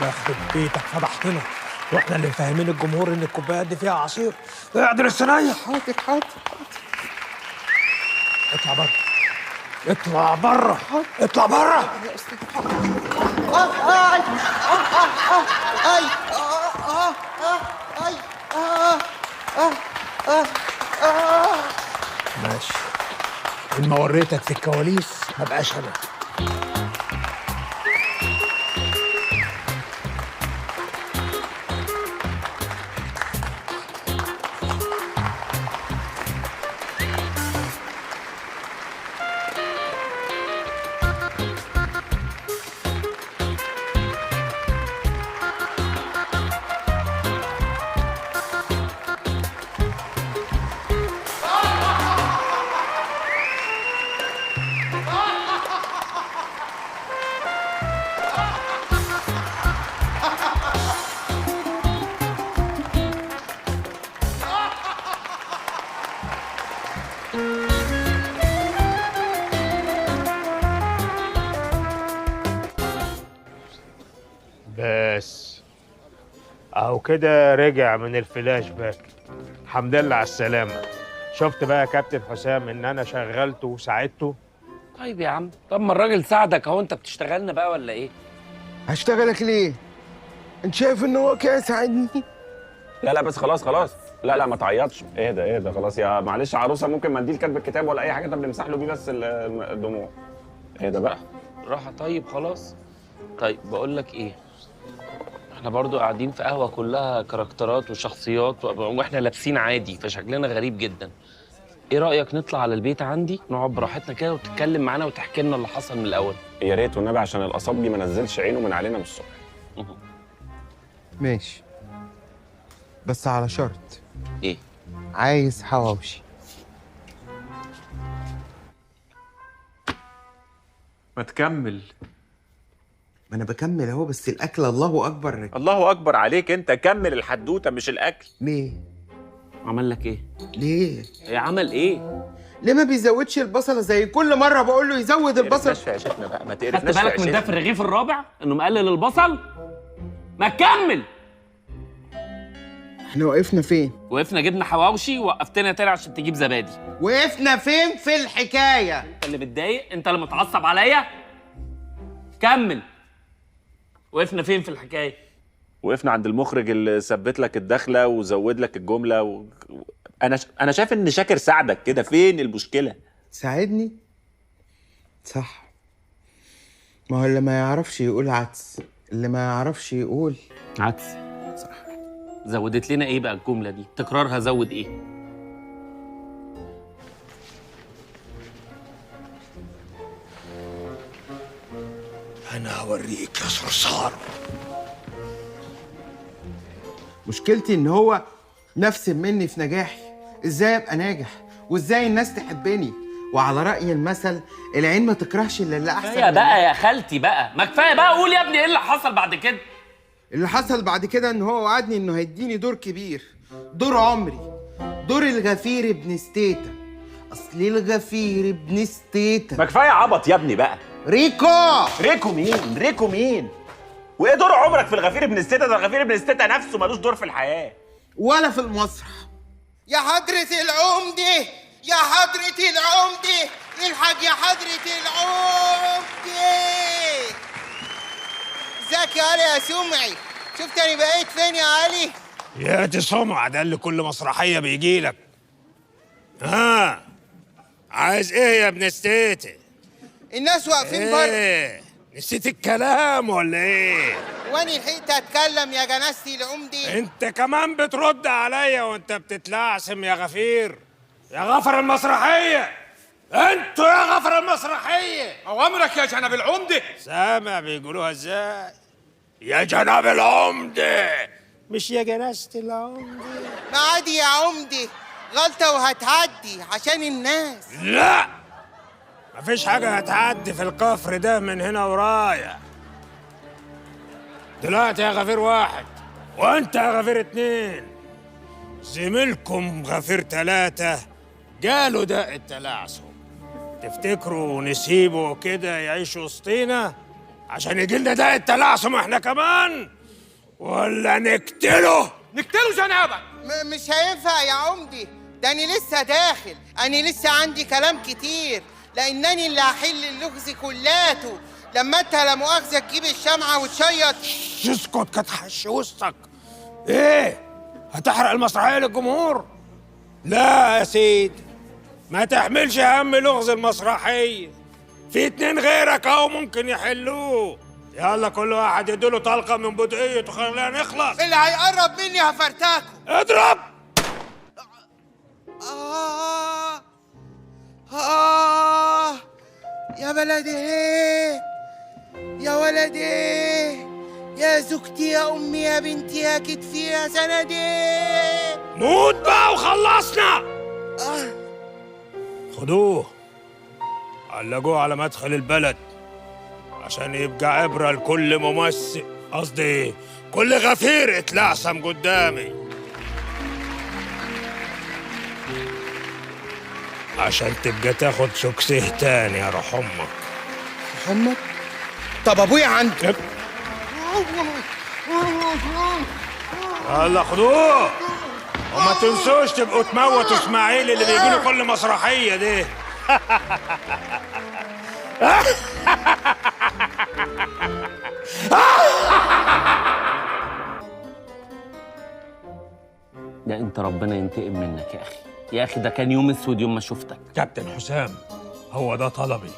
يخرب بيتك، فضحتنا واحنا اللي مفهمين الجمهور ان الكوبايات دي فيها عصير. اقدر الصنايع. حاضر. اطلع بره. ماشي، اما وريتك في الكواليس ما بقاش انا. بس اهو كده رجع من الفلاش باك. الحمد لله على السلامة. شفت بقى يا كابتن حسام ان انا شغلته وساعدته؟ طيب يا عم، طب ما الراجل ساعدك اهو، انت بتشتغلنا بقى ولا ايه؟ هشتغلك ليه؟ انت شايف ان هو كده ساعدني؟ لا بس خلاص لا ما تعيطش. اهدى خلاص يا معلش عروسه، ممكن منديل كاتب الكتاب ولا اي حاجه طب نمسح له بيه بس الدموع. اهدى بقى راحه. طيب خلاص. طيب بقول لك ايه، احنا برضو قاعدين في قهوه كلها كاركترات وشخصيات واحنا لابسين عادي فشكلنا غريب جدا. ايه رايك نطلع على البيت عندي نقعد براحتنا كده وتتكلم معانا وتحكي لنا اللي حصل من الاول؟ يا ريت والنبي عشان الاصابجي ما نزلش عينه من علينا من الصبح. ماشي، بس على شرط. ايه؟ عايز حواوشي. ما تكمل. ما انا بكمل اهو، بس الاكل الله اكبر. الله اكبر عليك انت، كمل الحدوته مش الاكل. ليه؟ عمل لك ايه؟ ليه؟ ايه عمل ايه؟ ليه ما بيزودش البصله زي كل مره بقول له يزود البصل؟ ما تقرفناش في عيشتنا بقى، ما خدت تقرفناش في بالك من ده في عيشتنا. الرغيف الرابع انه مقلل البصل؟ ما تكمل. احنا وقفنا فين؟ وقفنا جبنا حواوشي ووقفتنا تاني عشان تجيب زبادي. وقفنا فين في الحكايه؟ انت اللي متضايق، انت اللي متعصب عليا. كمل. وقفنا فين في الحكايه؟ وقفنا عند المخرج اللي ثبت لك الدخله وزود لك الجمله انا شايف ان شاكر ساعدك كده، فين المشكله؟ ساعدني؟ صح. ما هو اللي ما يعرفش يقول عدس، اللي ما يعرفش يقول عدس. صح. زودت لنا ايه بقى الجمله دي؟ تكرارها زود ايه؟ انا هوريك يا صرصار. مشكلتي ان هو نفس مني في نجاحي. ازاي ابقى ناجح وازاي الناس تحبني؟ وعلى رأي المثل العين ما تكرهش الا اللي احسن. كفايه بقى يا خالتي بقى، ما كفايه بقى. قول يا ابني ايه اللي حصل بعد كده؟ اللي حصل بعد كده ان هو وعدني انه هيديني دور كبير، دور عمري، دور الغفير ابن ستيتا. اصلي الغفير ابن ستيتا. ما كفايه عبط يا ابني بقى. ريكو مين؟ وايه دور عمرك في الغفير ابن ستيتا؟ ده الغفير ابن ستيتا نفسه ملوش دور في الحياه ولا في المسرح. يا حضرة العمدة، يا حضرة العمدة، الحاج يا حضرة العمدة. ازيك يا علي يا سمعي؟ شفت انا بقيت فين يا علي؟ يا دي سمعة، ده اللي كل مسرحية بيجي لك. عايز ايه يا ابن ستيتي؟ الناس واقفين بره. ايه؟ نسيت الكلام ولا ايه؟ واني لحقت اتكلم يا جنازتي العمدة؟ انت كمان بترد عليا وانت بتتلعثم يا غفير، يا غفر المسرحية. انتوا يا غفر المسرحية. اوامرك يا جناب العمدة. سامع بيقولوها ازاي؟ يا جناب العمدة، مش يا جنازة العمدة. ما عادي يا عمدة، غلطة وهتعدي عشان الناس. لا، مفيش حاجة هتعدي في الكفر ده من هنا ورايا. دلوقتي يا غفير واحد وانت يا غفير اتنين، زميلكم غفير تلاتة جاله داء التلعثم. تفتكروا نسيبه كده يعيش وسطينا عشان يجيلنا داء التلعثم احنا كمان، ولا نقتله؟ نقتله جنابك. مش هينفع يا عمدي، ده أنا لسه داخل، أنا لسه عندي كلام كتير، لأنني اللي هحل اللغز كلاته لما أنت لا مؤاخذة تجيب الشمعة وتشيط. اسكت كتحش وسطك. إيه؟ هتحرق المسرحية للجمهور؟ لا يا سيدي، ما تحملش هم لغز المسرحية، في اتنين غيرك أهو ممكن يحلوه. يلا كل واحد يديله طلقة من بدقيته وخلينا نخلص. اللي هيقرب مني هفرتاكه. اضرب. يا بلدي، يا ولدي، يا زوجتي، يا أمي، يا بنتي، يا كتفي، يا سندي. موت بقى وخلصنا. خدوه علقوه على مدخل البلد عشان يبقى عبرة لكل ممثل، قصدي كل غفير اتلعثم قدامي، عشان تبقى تاخد سكسيه تاني يا روح امك. امك؟ طب ابويا عندك. يلا خدوه وما تنسوش تبقوا تموتوا اسماعيل اللي بيجيله كل مسرحيه دي. حاجه، انت ربنا ينتقم منك يا اخي. يا اخي ده كان يوم اسود يوم ما شفتك. كابتن حسام، هو ده طلبي.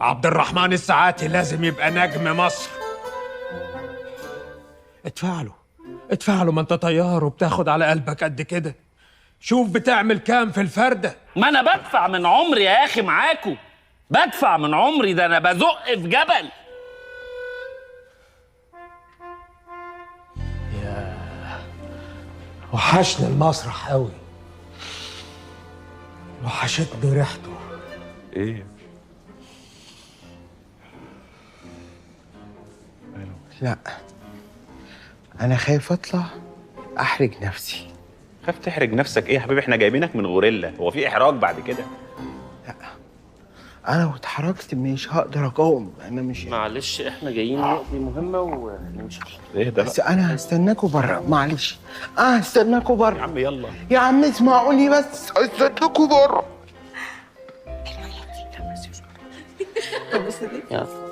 عبد الرحمن الساعاتي لازم يبقى نجم مصر. ادفع له، ما انت طيار وبتاخد على قلبك قد كده. شوف بتعمل كام في الفردة. ما انا بدفع من عمري يا اخي معاكو، بدفع من عمري، ده انا بزق في جبل. وحشني المسرح قوي، وحشتني ريحته. ايه؟ لا، انا خايف اطلع احرج نفسي. خايف تحرج نفسك ايه يا حبيبي؟ احنا جايبينك من غوريلا، هو في احراج بعد كده؟ انا لو اتحركت مش هقدر اقاوم. انا مش معلش احنا جايين نقضي مهمه ونمشي. ايه ده؟ بس انا هستناكوا بره، معلش. هستناكوا بره يا عم يلا يا عم، اسمعوني بس، هستناكوا بره.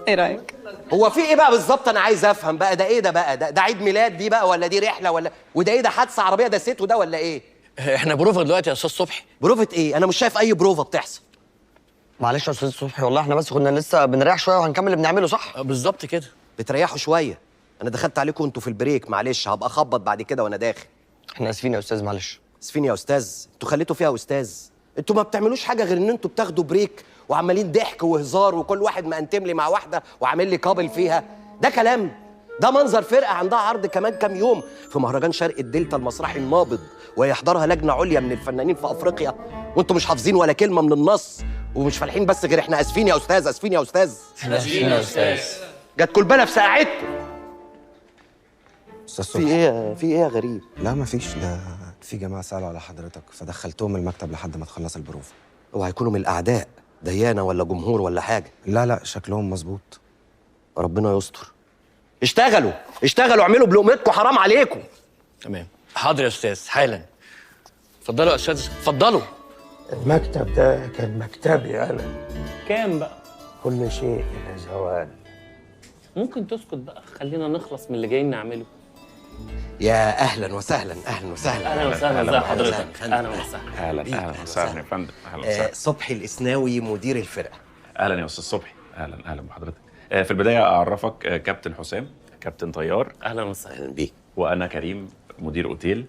ايه رايك؟ هو في ايه بقى بالظبط؟ انا عايز افهم بقى، ده ايه ده بقى؟ ده عيد ميلاد دي بقى، ولا دي رحله، ولا وده ايه؟ ده حادثه عربيه ده ست وده ولا ايه؟ احنا بروفه دلوقتي يا استاذ صبحي. بروفه ايه؟ انا مش شايف اي بروفه بتحصل. معلش يا استاذ صبحي، والله احنا بس كنا لسه بنريح شويه وهنكمل اللي بنعمله. صح بالظبط كده. بتريحوا شويه. انا دخلت عليكم وانتوا في البريك، معلش هبقى اخبط بعد كده وانا داخل. احنا اسفين يا استاذ، معلش. اسفين يا استاذ؟ انتوا خليتوا فيها استاذ. انتوا ما بتعملوش حاجه غير ان انتوا بتاخدوا بريك وعمالين ضحك وهزار، وكل واحد مقنتم لي مع واحده وعامل لي قابل فيها. ده كلام؟ ده منظر فرقه عندها عرض كمان كام يوم في مهرجان شرق الدلتا المسرحي النابض، ويحضرها لجنه عليا من الفنانين في افريقيا، وانتوا مش حافظين ولا كلمه من النص ومش فالحين بس غير احنا اسفين يا استاذ، اسفين يا استاذ، اسفين يا استاذ. جاتكوا البلا في ساعتكم. استاذ في صبحي، ايه يا غريب؟ لا مفيش، ده في جماعه سالوا على حضرتك فدخلتهم المكتب لحد ما تخلص البروفه. اوعى يكونوا من الاعداء، ديانه ولا جمهور ولا حاجه؟ لا شكلهم مظبوط. ربنا يستر. اشتغلوا اعملوا بلقمتكم، حرام عليكم. تمام، حاضر يا استاذ، حالا. اتفضلوا يا استاذ، اتفضلوا. المكتب ده كان مكتبي انا. كام بقى؟ كل شيء الى زوال. ممكن تسكت بقى، خلينا نخلص من اللي جايين نعمله. يا اهلا وسهلا، اهلا وسهلا. اهلا وسهلا، ازي حضرتك؟ اهلا وسهلا. اهلا وسهلا يا فندم. اهلا وسهلا. صبحي الاسناوي مدير الفرقه. اهلا يا استاذ صبحي. اهلا بحضرتك. في البدايه اعرفك كابتن حسام، كابتن طيار. اهلا وسهلا بيك. وانا كريم، مدير اوتيل.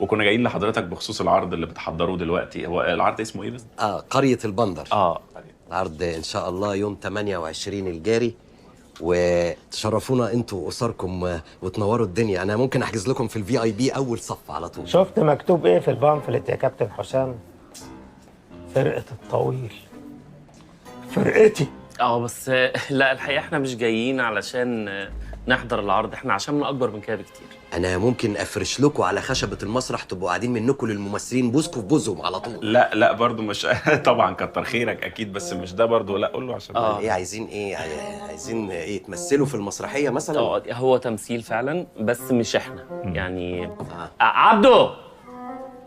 وكنا جايين لحضرتك بخصوص العرض اللي بتحضروه دلوقتي. هو العرض اسمه ايه بس؟ قريه البندر. قرية. العرض ان شاء الله يوم 28 الجاري، وتشرفونا انتوا واسركم وتنوروا الدنيا. انا ممكن احجز لكم في الVIP اول صف على طول. شفت مكتوب ايه في البامفلت يا كابتن حسام؟ فرقه الطويل. فرقتي. بس لا الحقيقه احنا مش جايين علشان نحضر العرض، احنا عشان اكبر من كده بكتير. انا ممكن افرش لكم على خشبه المسرح تبقوا قاعدين منكم للممثلين بوزكوا في بوزهم على طول. لا برضو مش طبعا كتر خيرك اكيد، بس مش ده برضو. لا قول له عشان ايه عايزين ايه؟ عايزين ايه؟ تمثلوا في المسرحيه مثلا؟ هو تمثيل فعلا بس مش احنا. يعني عبده،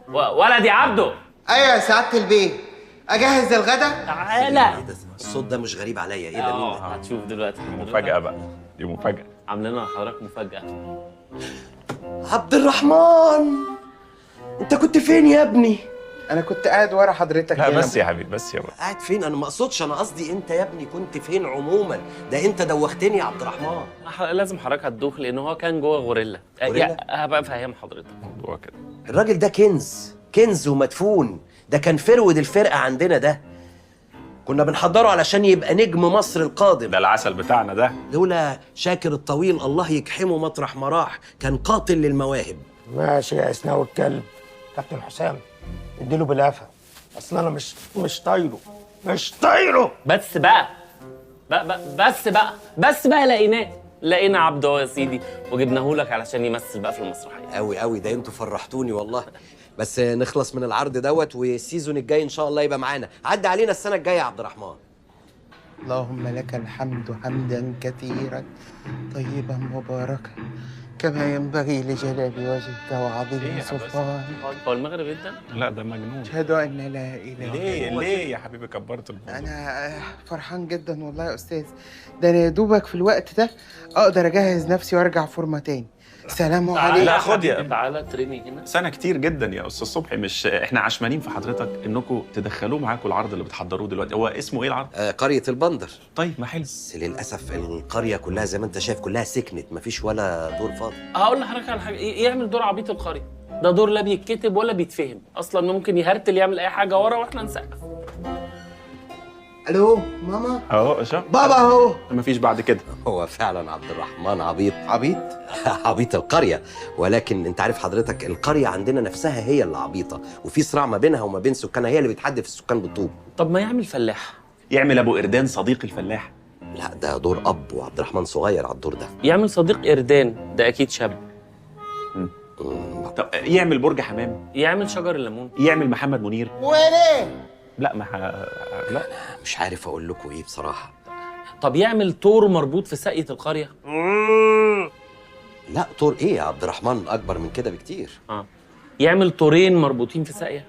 ولدي عبده. ايوه يا سعاده البيه، اجهز الغدا؟ تعالى. ايه ده؟ الصوت ده مش غريب عليا، ايه ده؟ مين ده؟ هتشوف دلوقتي. مفاجاه بقى، دي مفاجاه. عاملين لحضرتك مفاجاه. عبد الرحمن، انت كنت فين يا ابني؟ انا كنت قاعد ورا حضرتك. لا بس يا حبيبي، بس يا بابا. قاعد فين؟ انا ما اقصدش، انا قصدي انت يا ابني كنت فين عموما؟ ده انت دوختني يا عبد الرحمن. لازم حضرتك هتدوخ لان هو كان جوه غوريلا. هبقى افهم حضرتك الموضوع كده. الراجل ده كنز ومدفون، ده كان فرود الفرقه عندنا. ده كنا بنحضره علشان يبقى نجم مصر القادم. ده العسل بتاعنا ده. لولا شاكر الطويل الله يكحمه مطرح ما راح، كان قاتل للمواهب. ماشي يا اسناوي الكلب. كابتن حسام اديله بالقفا، اصل انا مش طايره. بس بقى لقينا عبده يا سيدي، وجبناه لك علشان يمثل بقى في المسرحيه. قوي ده انتوا فرحتوني والله. بس نخلص من العرض دوت، والسيزون الجاي ان شاء الله يبقى معانا. عدى علينا السنه الجايه يا عبد الرحمن. اللهم لك الحمد حمدا كثيرا طيبا مباركا كما ينبغي لجلال وجهك وعظيم سلطانك. هو المغرب جدا؟ لا ده مجنون. اشهد ان لا اله الا الله. ليه يا حبيبي كبرت الموضوع؟ انا فرحان جدا والله يا استاذ. ده انا يا دوبك في الوقت ده اقدر اجهز نفسي وارجع فورمه تاني. سلام عليكم. لا خد يا تعالى تريني هنا. سنه كتير جدا يا استاذ صبحي، مش احنا عشمانين في حضرتك انكم تدخلوه معاكم العرض اللي بتحضروه دلوقتي. هو اسمه ايه العرض؟ قرية البندر. طيب ما حلو. بس للاسف القرية كلها زي ما انت شايف كلها سكنت، مفيش ولا دور فاضي. هقول لحضرتك على حاجه، يعمل دور عبيط القريه. ده دور لا بيتكتب ولا بيتفهم اصلا، ممكن يهرتل يعمل اي حاجه ورا واحنا نسقف. الو ماما اهو شوف بابا اهو. مفيش بعد كده. هو فعلا عبد الرحمن عبيط. عبيط؟ عبيط القرية، ولكن انت عارف حضرتك القرية عندنا نفسها هي اللي عبيطة، وفي صراع ما بينها وما بين سكانها، هي اللي بتحدف السكان بالطوب. طب ما يعمل فلاح، يعمل ابو قردان صديق الفلاح. لا ده دور اب، وعبد الرحمن صغير على الدور ده. يعمل صديق قردان، ده اكيد شاب. طب يعمل برج حمام، يعمل شجر الليمون، يعمل محمد منير. وليه؟ لا لا مش عارف اقول لكم ايه بصراحة. طب يعمل طور مربوط في ساقية القرية. لا طور ايه يا عبد الرحمن، اكبر من كده بكتير. يعمل طورين مربوطين في ساقية.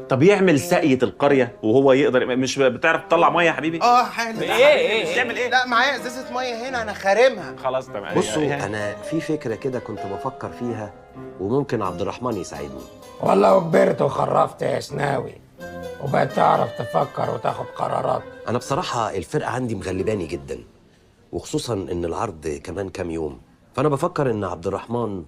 طب يعمل ساقية القرية وهو يقدر. مش بتعرف تطلع ميه يا حبيبي؟ حلو. ايه تعمل ايه؟ لا معايا ازازه ميه هنا انا خارمها. خلاص تمام. بصوا انا في فكرة كده كنت بفكر فيها، وممكن عبد الرحمن يساعدني. والله كبرت وخرفت يا سناوي، وبقت تعرف تفكر وتاخد قرارات. انا بصراحة الفرقة عندي مغلباني جدا، وخصوصا ان العرض كمان كام يوم، فانا بفكر ان عبد الرحمن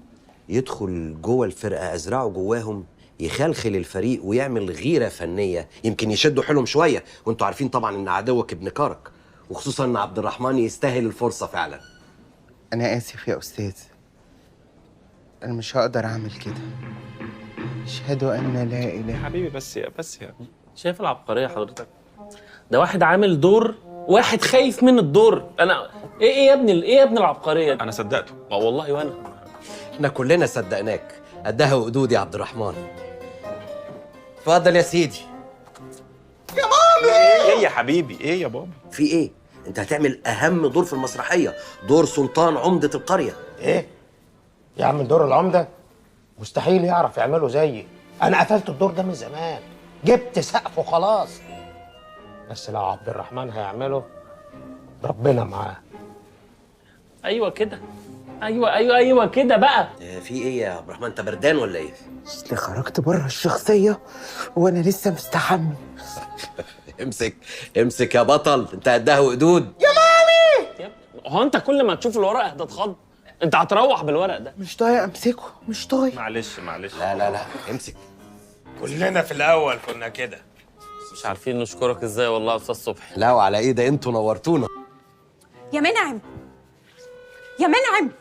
يدخل جوه الفرقة، ازرعه جواهم، يخلخل الفريق ويعمل غيرة فنية، يمكن يشدوا حيلهم شوية، وانتوا عارفين طبعا ان عدوك ابن كرك، وخصوصا ان عبد الرحمن يستاهل الفرصة فعلا. انا اسف يا استاذ، انا مش هقدر اعمل كده. اشهد ان لا اله. حبيبي بس يا شايف العبقرية حضرتك؟ ده واحد عامل دور، واحد خايف من الدور. انا ايه يا ابن العبقرية؟ انا صدقته. والله وانا. احنا كلنا صدقناك، قدها وقدود يا عبد الرحمن. اتفضل يا سيدي. يا مامي. ايه يا حبيبي؟ ايه يا بابا؟ في ايه؟ انت هتعمل اهم دور في المسرحية، دور سلطان عمدة القرية. ايه؟ يعمل دور العمدة؟ مستحيل يعرف يعمله زيي، انا قفلت الدور ده من زمان، جبت سقفه خلاص. بس لو عبد الرحمن هيعمله ربنا معاه. ايوه كده، ايوه كده بقى. في ايه يا عبد الرحمن، انت بردان ولا ايه؟ اصل خرجت بره الشخصيه وانا لسه مستحمل. امسك يا بطل، انت قدها وقدود. يا مامي. هو انت كل ما تشوف الورق هتتخض؟ انت هتروح بالورق ده. مش طايق امسكه، مش طايق. معلش لا امسك. كلنا في الاول كنا كده. مش عارفين نشكرك ازاي والله يا استاذ صبحي. لا وعلى ايه، ده انتوا نورتونا. يا منعم، يا منعم،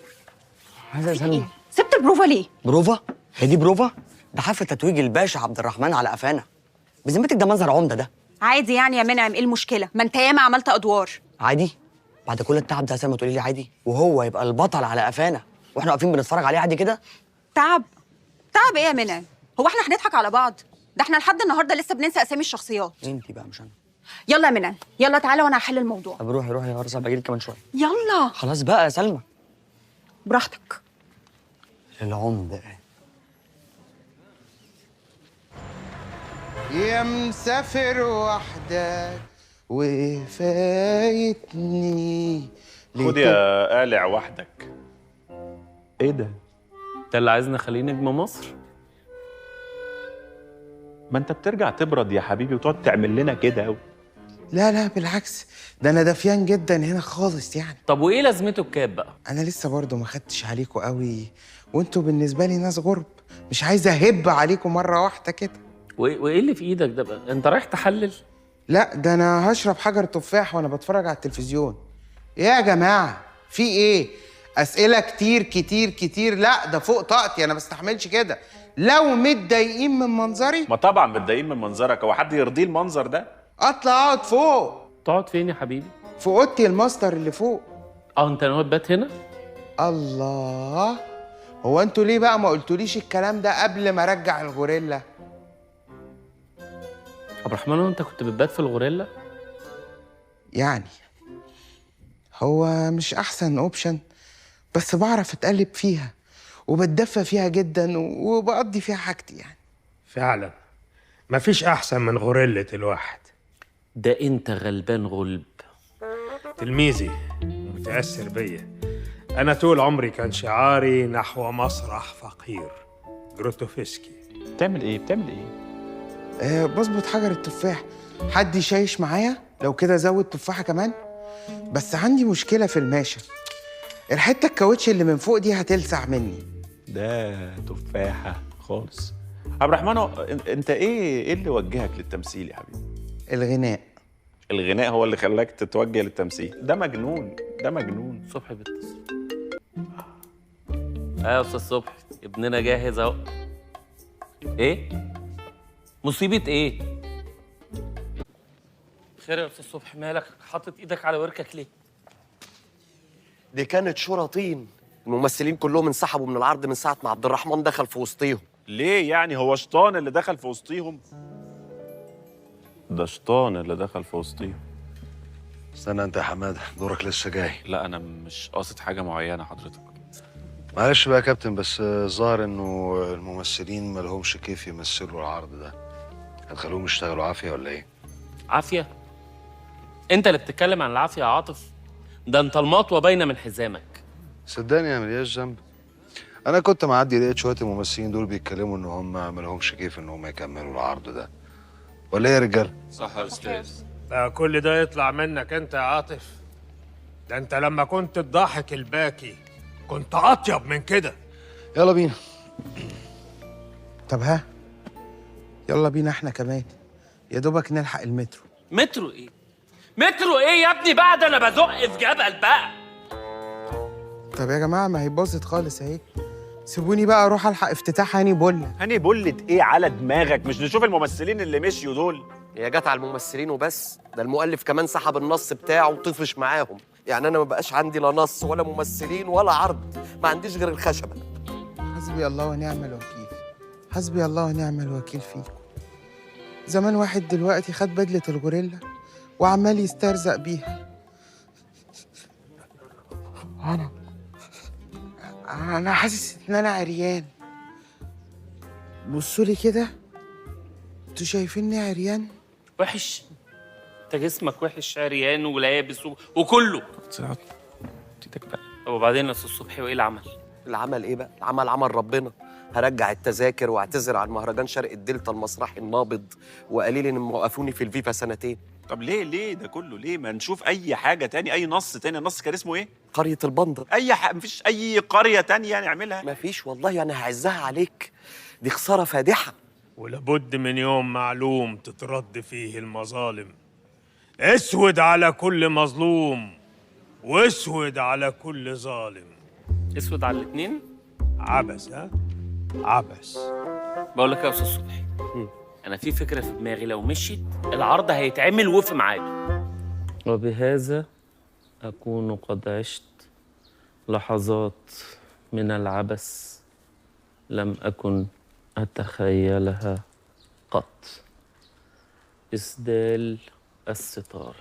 عايزة يا سلمى. سبت البروفا ليه؟ بروفا؟ هي دي بروفا؟ ده حفل تتويج الباشا عبد الرحمن على قفانا. بذمتك ده منظر عمده ده؟ عادي يعني يا منعم، ايه المشكله؟ ما انت ياما عملت ادوار. عادي؟ بعد كل التعب ده ما تقولي لي عادي؟ وهو يبقى البطل على قفانا واحنا واقفين بنتفرج عليه عادي كده؟ تعب ايه يا منعم؟ هو احنا هنضحك على بعض؟ ده احنا لحد النهارده لسه بننسى اسامي الشخصيات. انتي بقى مش انا. يلا يا منعم، يلا تعالى وانا هحل الموضوع. طب روحي يا هرسه، باجي كمان شويه. يلا خلاص بقى يا سلمى. براحتك. العمده. يا مسافر وحدك وفايتني. خد يا قالع وحدك. ايه ده؟ انت اللي عايزنا نخليه نجم مصر؟ ما انت بترجع تبرد يا حبيبي وتقعد تعمل لنا كده. لا بالعكس، ده انا دافيان جدا هنا خالص يعني. طب وايه لازمته الكاب بقى؟ انا لسه برضه ما خدتش عليكم قوي، وانتوا بالنسبه لي ناس غرب، مش عايز اهب عليكم مره واحده كده. وايه اللي في ايدك ده بقى؟ انت رايح تحلل؟ لا ده انا هشرب حجر تفاح وانا بتفرج على التلفزيون. ايه يا جماعه في ايه؟ اسئله كتير. لا ده فوق طاقتي، انا ما بستحملش كده. لو متضايقين من منظري، ما طبعا متضايقين من منظرك، هو حد يرضيه المنظر ده؟ اطلع اقعد فوق. تقعد فين يا حبيبي؟ في اوضتي الماستر اللي فوق. انت ناوي تبات هنا؟ الله، هو انتوا ليه بقى ما قلتوليش الكلام ده قبل ما ارجع الغوريلا؟ عبد الرحمن انت كنت بتبات في الغوريلا؟ يعني هو مش احسن اوبشن، بس بعرف اتقلب فيها وبتدفى فيها جدا وبقضي فيها حاجتي يعني. فعلا مفيش احسن من غوريلة الواحد. ده انت غلبان غلب. تلميذي متأثر بيا، أنا طول عمري كان شعاري نحو مسرح فقير. جروتوفسكي. بتعمل إيه؟ بظبط حجر التفاح. حد يشيش معايا؟ لو كده زود تفاحة كمان. بس عندي مشكلة في الماشة، الحتة الكاوتش اللي من فوق دي هتلسع مني. ده تفاحة خالص. عبد الرحمن، انت ايه اللي وجهك للتمثيل يا حبيبي؟ الغناء. الغناء هو اللي خلاك تتوجه للتمثيل؟ ده مجنون، ده مجنون. صبحي بيتصل. يا استاذ صبحي، ابننا جاهز اهو. ايه؟ مصيبة ايه؟ خير يا استاذ صبحي، مالك حاطط ايدك على وركك ليه؟ دي كانت شراطين، الممثلين كلهم انسحبوا من العرض من ساعة ما عبد الرحمن دخل في وسطيهم. ليه يعني؟ هو شطان اللي دخل في وسطيهم؟ ده شطان اللي دخل في وسطيهم. استنى انت يا حماده، دورك لسه جاي. لا انا مش قاصد حاجة معينة حضرتك. معلش بقى يا كابتن، بس الظاهر انه الممثلين ما لهمش كيف يمثلوا العرض ده. هتخلوهم يشتغلوا عافيه ولا ايه؟ عافية؟ انت اللي بتتكلم عن العافية يا عاطف؟ ده انت المطوة باينة من حزامك. صدقني يا ملياش ذنب. انا كنت معدي لقيت شويه الممثلين دول بيتكلموا ان هم ما لهمش كيف ان هم يكملوا العرض ده. ولا ايه يا رجاله؟ صح يا استاذ. ده كل ده يطلع منك انت يا عاطف؟ ده انت لما كنت الضاحك الباكي كنت اطيب من كده. يلا بينا. طب ها، يلا بينا احنا كمان، يا دوبك نلحق المترو. مترو ايه؟ مترو ايه يا ابني بقى؟ ده انا بزق في جبل بقى. طب يا جماعه ما هي باظت خالص اهي، سيبوني بقى اروح الحق افتتاح هاني بوله. هاني بولة ايه على دماغك؟ مش نشوف الممثلين اللي مشيوا دول؟ هي جت على الممثلين وبس، ده المؤلف كمان سحب النص بتاعه وطفش معاهم. يعني انا ما بقاش عندي لا نص ولا ممثلين ولا عرض، ما عنديش غير الخشبه. حسبي الله ونعم الوكيل، حسبي الله ونعم الوكيل فيكم. زمان واحد دلوقتي خد بدلة الغوريلا وعمال يسترزق بيها. أنا حاسس إن أنا عريان. بصولي كده، انتوا شايفيني عريان؟ وحش؟ انت جسمك وحش، عريان ولابس وكله. طب وبعدين يا استاذ صبحي، وايه العمل؟ العمل ايه بقى؟ العمل عمل ربنا. هرجع التذاكر واعتذر عن مهرجان شرق الدلتا المسرحي النابض، وقليل ان موقفوني في الفيفا سنتين. طب ليه ده كله ليه؟ ما نشوف اي حاجه تاني، اي نص تاني. النص كان اسمه ايه؟ قريه البندر. مفيش اي قريه تانيه نعملها؟ مفيش والله، انا هعزها عليك، دي خساره فادحه. ولابد من يوم معلوم تترد فيه المظالم. اسود على كل مظلوم واسود على كل ظالم. اسود على الاثنين؟ عبس. ها؟ عبس. بقول لك يا استاذ صبحي، انا في فكره في دماغي، لو مشيت العرض هيتعمل وفي ميعاده. وبهذا اكون قد عشت لحظات من العبث لم اكن اتخيلها قط. اسدال الستار.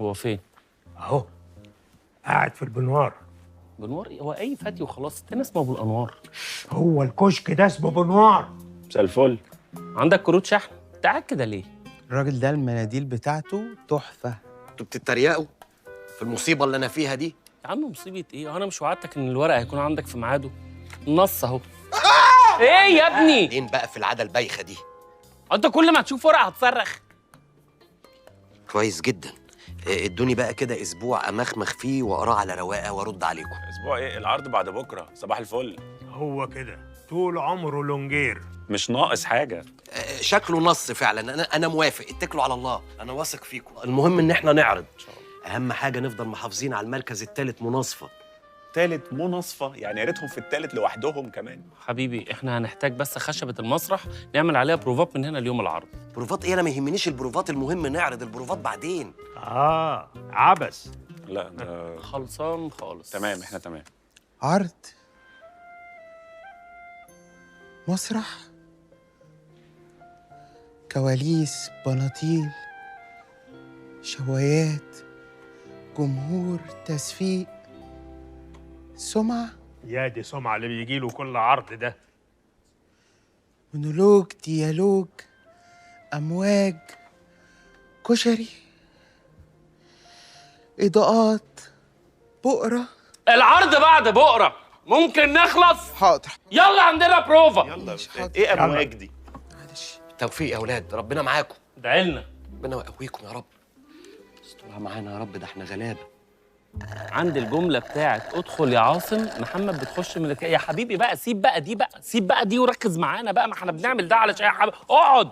هو فين؟ اهو قاعد في البنوار. بنوار؟ هو اي فتي وخلاص، انت اسمه ابو الانوار. هو الكشك ده اسمه بنوار. مساء الفل. عندك كروت شحن؟ انت قاعد كده ليه؟ الراجل ده المناديل بتاعته تحفه. انتوا بتتريقوا في المصيبه اللي انا فيها دي؟ يا عم مصيبه ايه؟ انا مش وعدتك ان الورق هيكون عندك في ميعاده؟ النص اهو. ايه يا ابني؟ فين بقى في العاده البايخه دي؟ انت كل ما تشوف ورقه هتصرخ. كويس جدا. ادوني بقى كده اسبوع امخمخ فيه واقراه على رواقه وارد عليكم. اسبوع ايه؟ العرض بعد بكره. صباح الفل. هو كده طول عمره لونجير، مش ناقص حاجه. شكله نص فعلا. انا موافق، اتكلوا على الله، انا واثق فيكم. المهم ان احنا نعرض. اهم حاجه نفضل محافظين على المركز الثالث مناصفه. تالت مناصفه؟ يعني يا ريتهم في التالت لوحدهم كمان. حبيبي احنا هنحتاج بس خشبه المسرح نعمل عليها بروفات من هنا ليوم العرض. بروفات ايه؟ انا ما يهمنيش البروفات، المهم نعرض البروفات بعدين. عبس. لا ده خلصان خالص. تمام، احنا تمام. عرض، مسرح، كواليس، بناطيل، شوايات، جمهور، تصفيق، سمعة. يا دي سمعة اللي بيجي له كل عرض ده. مونولوج، ديالوج، أمواج، كشري، إضاءات، بقرة. العرض بعد بقرة، ممكن نخلص؟ حاضر. يلا عندنا بروفا. يلا ايه امواج دي؟ توفيق يا اولاد، ربنا معاكم. ادعي لنا. ربنا يقويكم يا رب. استرها معانا يا رب، ده احنا غلابه. عندي الجملة بتاعت ادخل يا عاصم، محمد بتخش من يا حبيبي بقى سيب بقى دي بقى، سيب بقى دي وركز معانا بقى، ما احنا بنعمل ده علشان يا حبيبي اقعد.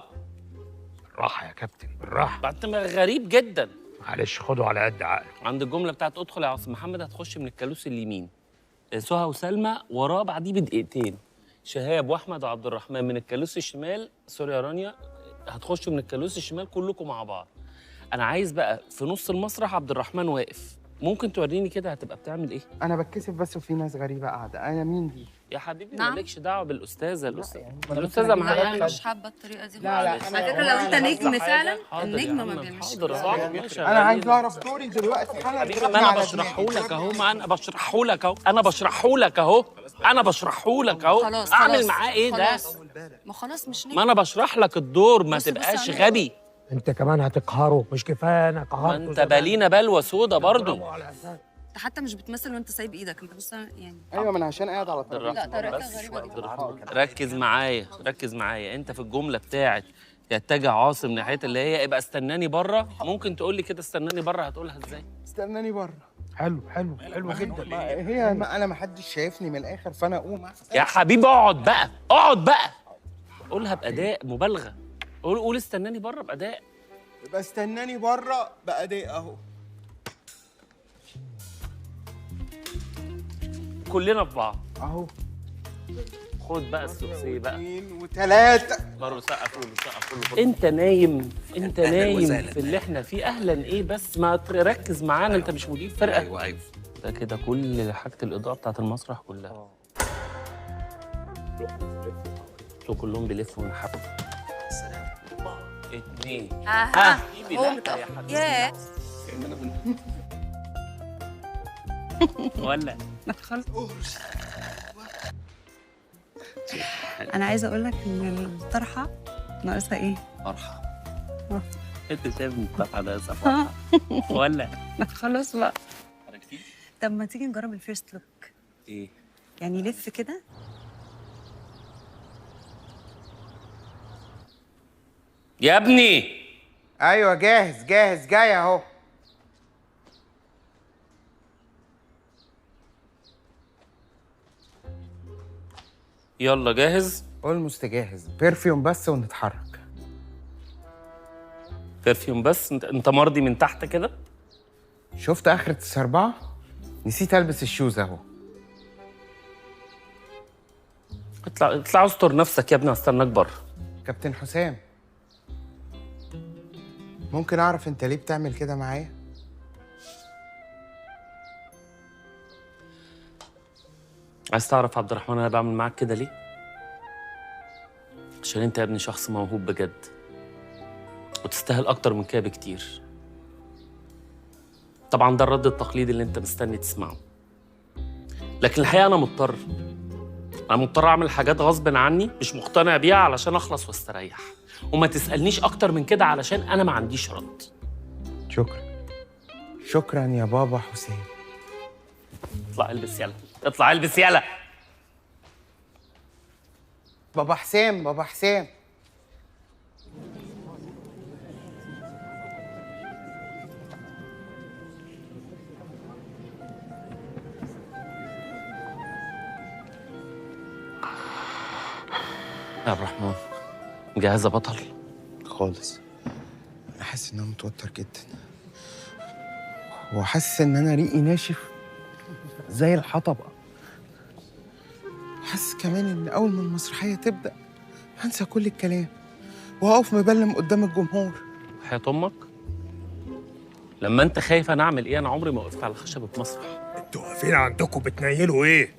بالراحة يا كابتن، بالراحة. انت غريب جدا. معلش خده على قد عقله. عند الجملة بتاعت ادخل يا عاصم، محمد هتخش من الكالوس اليمين، سهى وسلمى وراه بعديه بدقيقتين، شهاب واحمد وعبد الرحمن من الكالوس الشمال، سوري يا رانيا، هتخشوا من الكالوس الشمال كلكم مع بعض. انا عايز بقى في نص المسرح عبد الرحمن واقف، ممكن توريني كده هتبقى بتعمل ايه؟ أنا بتكسف بس وفي ناس غريبة قاعدة، أنا مين دي؟ يا حبيبي نعم. مالكش دعوه بالاستاذه، الاستاذه الأستاذة معانا. مش حابه الطريقه دي. لا، لا، على فكره لو انت نجم فعلا، النجم ما بيعملش كده. أنا عايز أعرف دوري دلوقتي حالا. حبيبي ما انا بشرحه لك اهو، ما انا بشرحه لك اهو، انا بشرحه لك اهو، انا بشرحه لك اهو. خلاص اعمل معاه ايه ده؟ خلاص. ما خلاص مش نجم. ما انا بشرح لك الدور، ما بص تبقاش أنا- غبي. انت كمان هتقهره، مش كفايه انا ما قهرته. انت بالينا بلوه سودا برضو. انت حتى مش بتمثل وانت سايب ايدك، انت بص يعني. أيوة، ما أنا عشان قاعد على الترابيزة. لا طريقتك غريبه جدا. ركز معايا، ركز معايا. انت في الجمله بتاعت يتجه عاصم ناحيه اللي هي ابقى استناني بره، ممكن تقول لي كده استناني بره، هتقولها ازاي؟ استناني بره. حلو حلو حلو جدا. هي أنا ما حدش شايفني من الآخر، فأنا أقوم. يا حبيبي اقعد بقى، اقعد بقى. قولها باداء مبالغه، قول استناني بره باداء. يبقى استناني بره بأداء أهو. كلنا في بعض أهو. خد بقى السوسيه بقى. 2 و3. برضه سقفوا له سقفوا له. انت نايم، انت نايم في اللي احنا فيه. اهلا ايه بس، ما تركز معانا، انت مش مدير فرقه. ايوه ده كده كل حاجه الاضاءه بتاعت المسرح كلها. كلهم بيلفوا من حبل. السلام. 2 ها حبيبي هو لا متأخر. يا حبيبي. ياه ولا انا عايزه اقول لك ان الطرحه ناقصها ايه؟ فرحه. انت شايف الطرحه ده صح ولا؟ خلاص بقى. طب ما تيجي نجرب الفيرست لوك؟ ايه؟ يعني لف كده. يا ابني أيوة جاهز جاهز، جاي أهو. يلا جاهز؟ أولموست جاهز، بيرفيوم بس ونتحرك. برفيوم بس؟ انت مرضي من تحت كده؟ شفت آخرة السربعة؟ نسيت ألبس الشوز أهو. اطلع استر نفسك يا ابني، هستناك بره. كابتن حسام، ممكن أعرف أنت ليه بتعمل كده معايا؟ عايز تعرف عبد الرحمن انا بعمل معاك كده ليه؟ عشان انت يا ابني شخص موهوب بجد، وتستاهل اكتر من كده بكتير. طبعا ده الرد التقليدي اللي انت مستني تسمعه، لكن الحقيقه انا مضطر اعمل حاجات غصب عني مش مقتنع بيها علشان اخلص واستريح، وما تسالنيش اكتر من كده علشان انا ما عنديش رد. شكرا. شكرا يا بابا حسام. اطلع البس يلا، اطلع البس يلا. بابا حسام، بابا حسام. يا عبد الرحمن جاهز بطل؟ خالص. أنا حاسس إن أنا متوتر جدا، وحاسس إن أنا ريقي ناشف زي الحطبة. حاسس كمان إن أول ما المسرحية تبدأ هنسى كل الكلام وهقف مبلم قدام الجمهور. حياة أمك لما أنت خايف أنا أعمل إيه؟ أنا عمري ما وقفت على خشبة مسرح. انتوا واقفين عندكم بتنيلوا ايه؟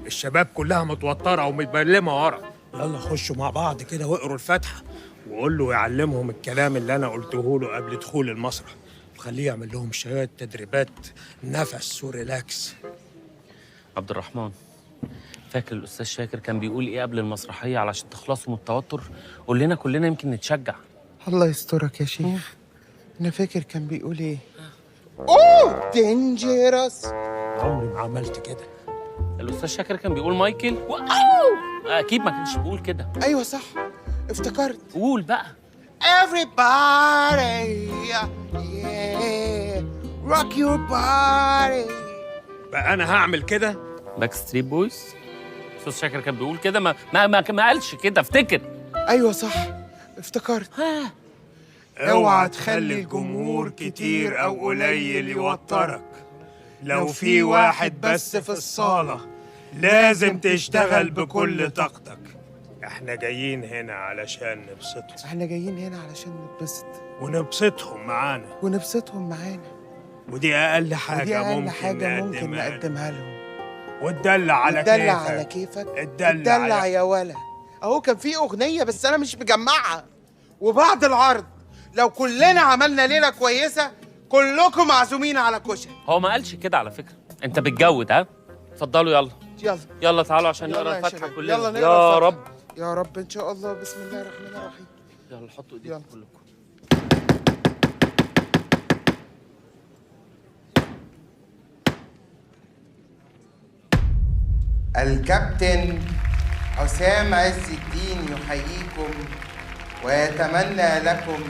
الشباب كلها متوتره ومتبلمه ورا. يلا خشوا مع بعض كده واقروا الفاتحه، وقول له يعلمهم الكلام اللي انا قلته له قبل دخول المسرح. وخليه يعمل لهم شويه تدريبات نفس وريلاكس. عبد الرحمن، فاكر الاستاذ شاكر كان بيقول ايه قبل المسرحيه علشان تخلصوا من التوتر؟ قول لنا كلنا يمكن نتشجع. الله يسترك يا شيخ. انا فاكر كان بيقول ايه. اوه دينجيرس. عمري ما عملت كده. الاستاذ شاكر كان بيقول مايكل اكيد ما كانش بيقول كده. ايوه صح، افتكرت. قول بقى. everybody yeah rock your body. بقى انا هعمل كده. باك ستريت بويز. الاستاذ شاكر كان بيقول كده، ما قالش كده، افتكر. ايوه صح، افتكرت. اوعى تخلي الجمهور كتير او قليل يوترك. لو في واحد بس في الصالة لازم تشتغل بكل طاقتك. احنا جايين هنا علشان نبسطهم. احنا جايين هنا علشان نتبسط ونبسطهم معانا. ونبسطهم معانا. ودي اقل حاجة ودي أقل ممكن حاجة ممكن نقدمها نقدمها لهم. وتدلع على كيفك. اتدلع على كيفك. اتدلع يا ولا. اهو كان في اغنية بس انا مش مجمعها. وبعد العرض لو كلنا عملنا ليلة كويسة كلكم معزومين على كشري. هو ما قالش كده على فكره، انت بتجود. ها اتفضلوا يلا. يلا تعالوا عشان نقرا الفاتحه كلنا. يلا نقرا يا الفاتحة. رب. يا رب ان شاء الله. بسم الله الرحمن الرحيم. يلا حطوا ايديكم كلكم. الكابتن حسام عز الدين يحييكم ويتمنى لكم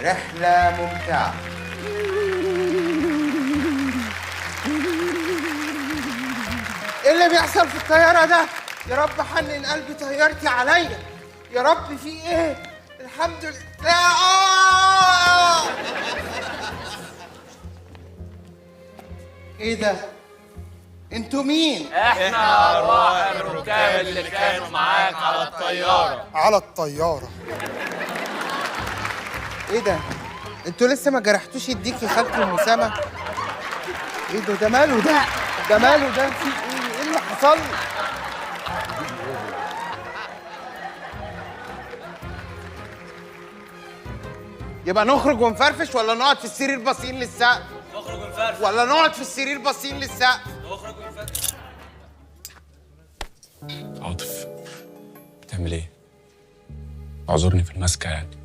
رحلة ممتعة. ايه اللي بيحصل في الطيارة ده؟ يا رب حنن قلبي طيارتي عليا. يا رب في ايه؟ الحمد لله. ايه ده؟ انتوا مين؟ احنا ارواح الركاب اللي كانوا معاك على الطياره. على الطيارة. ايه ده؟ انتوا لسه ما جرحتوش يديكي خالتي المسامة؟ ايه ده؟ ده ماله ده؟ ده ماله ده؟ في ايه؟ ايه اللي حصل له؟ يبقى نخرج ونفرفش ولا نقعد في السرير باصين للسقف؟ نخرج ونفرفش. ولا نقعد في السرير باصين للسقف؟ نخرج ونفرفش. عاطف، بتعمل ايه؟ اعذرني في المسكة يعني.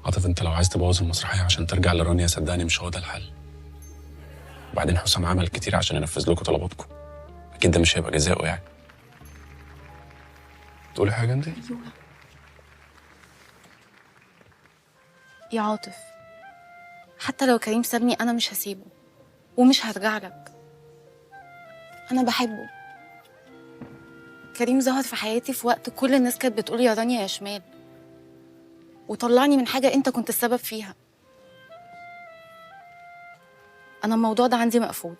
عاطف، انت لو عايز تبوظ المسرحية عشان ترجع لرانيا صدقني مش هو ده الحل. وبعدين حسام عمل كتير عشان ينفذ لكم طلباتكم. اكيد ده مش هيبقى جزاؤه يعني. تقولي حاجة انت؟ يا عاطف، حتى لو كريم سابني انا مش هسيبه ومش هرجع لك. انا بحبه. كريم ظهر في حياتي في وقت كل الناس كانت بتقول يا رانيا يا شمال، وطلعني من حاجه انت كنت السبب فيها. انا الموضوع ده عندي مقفول،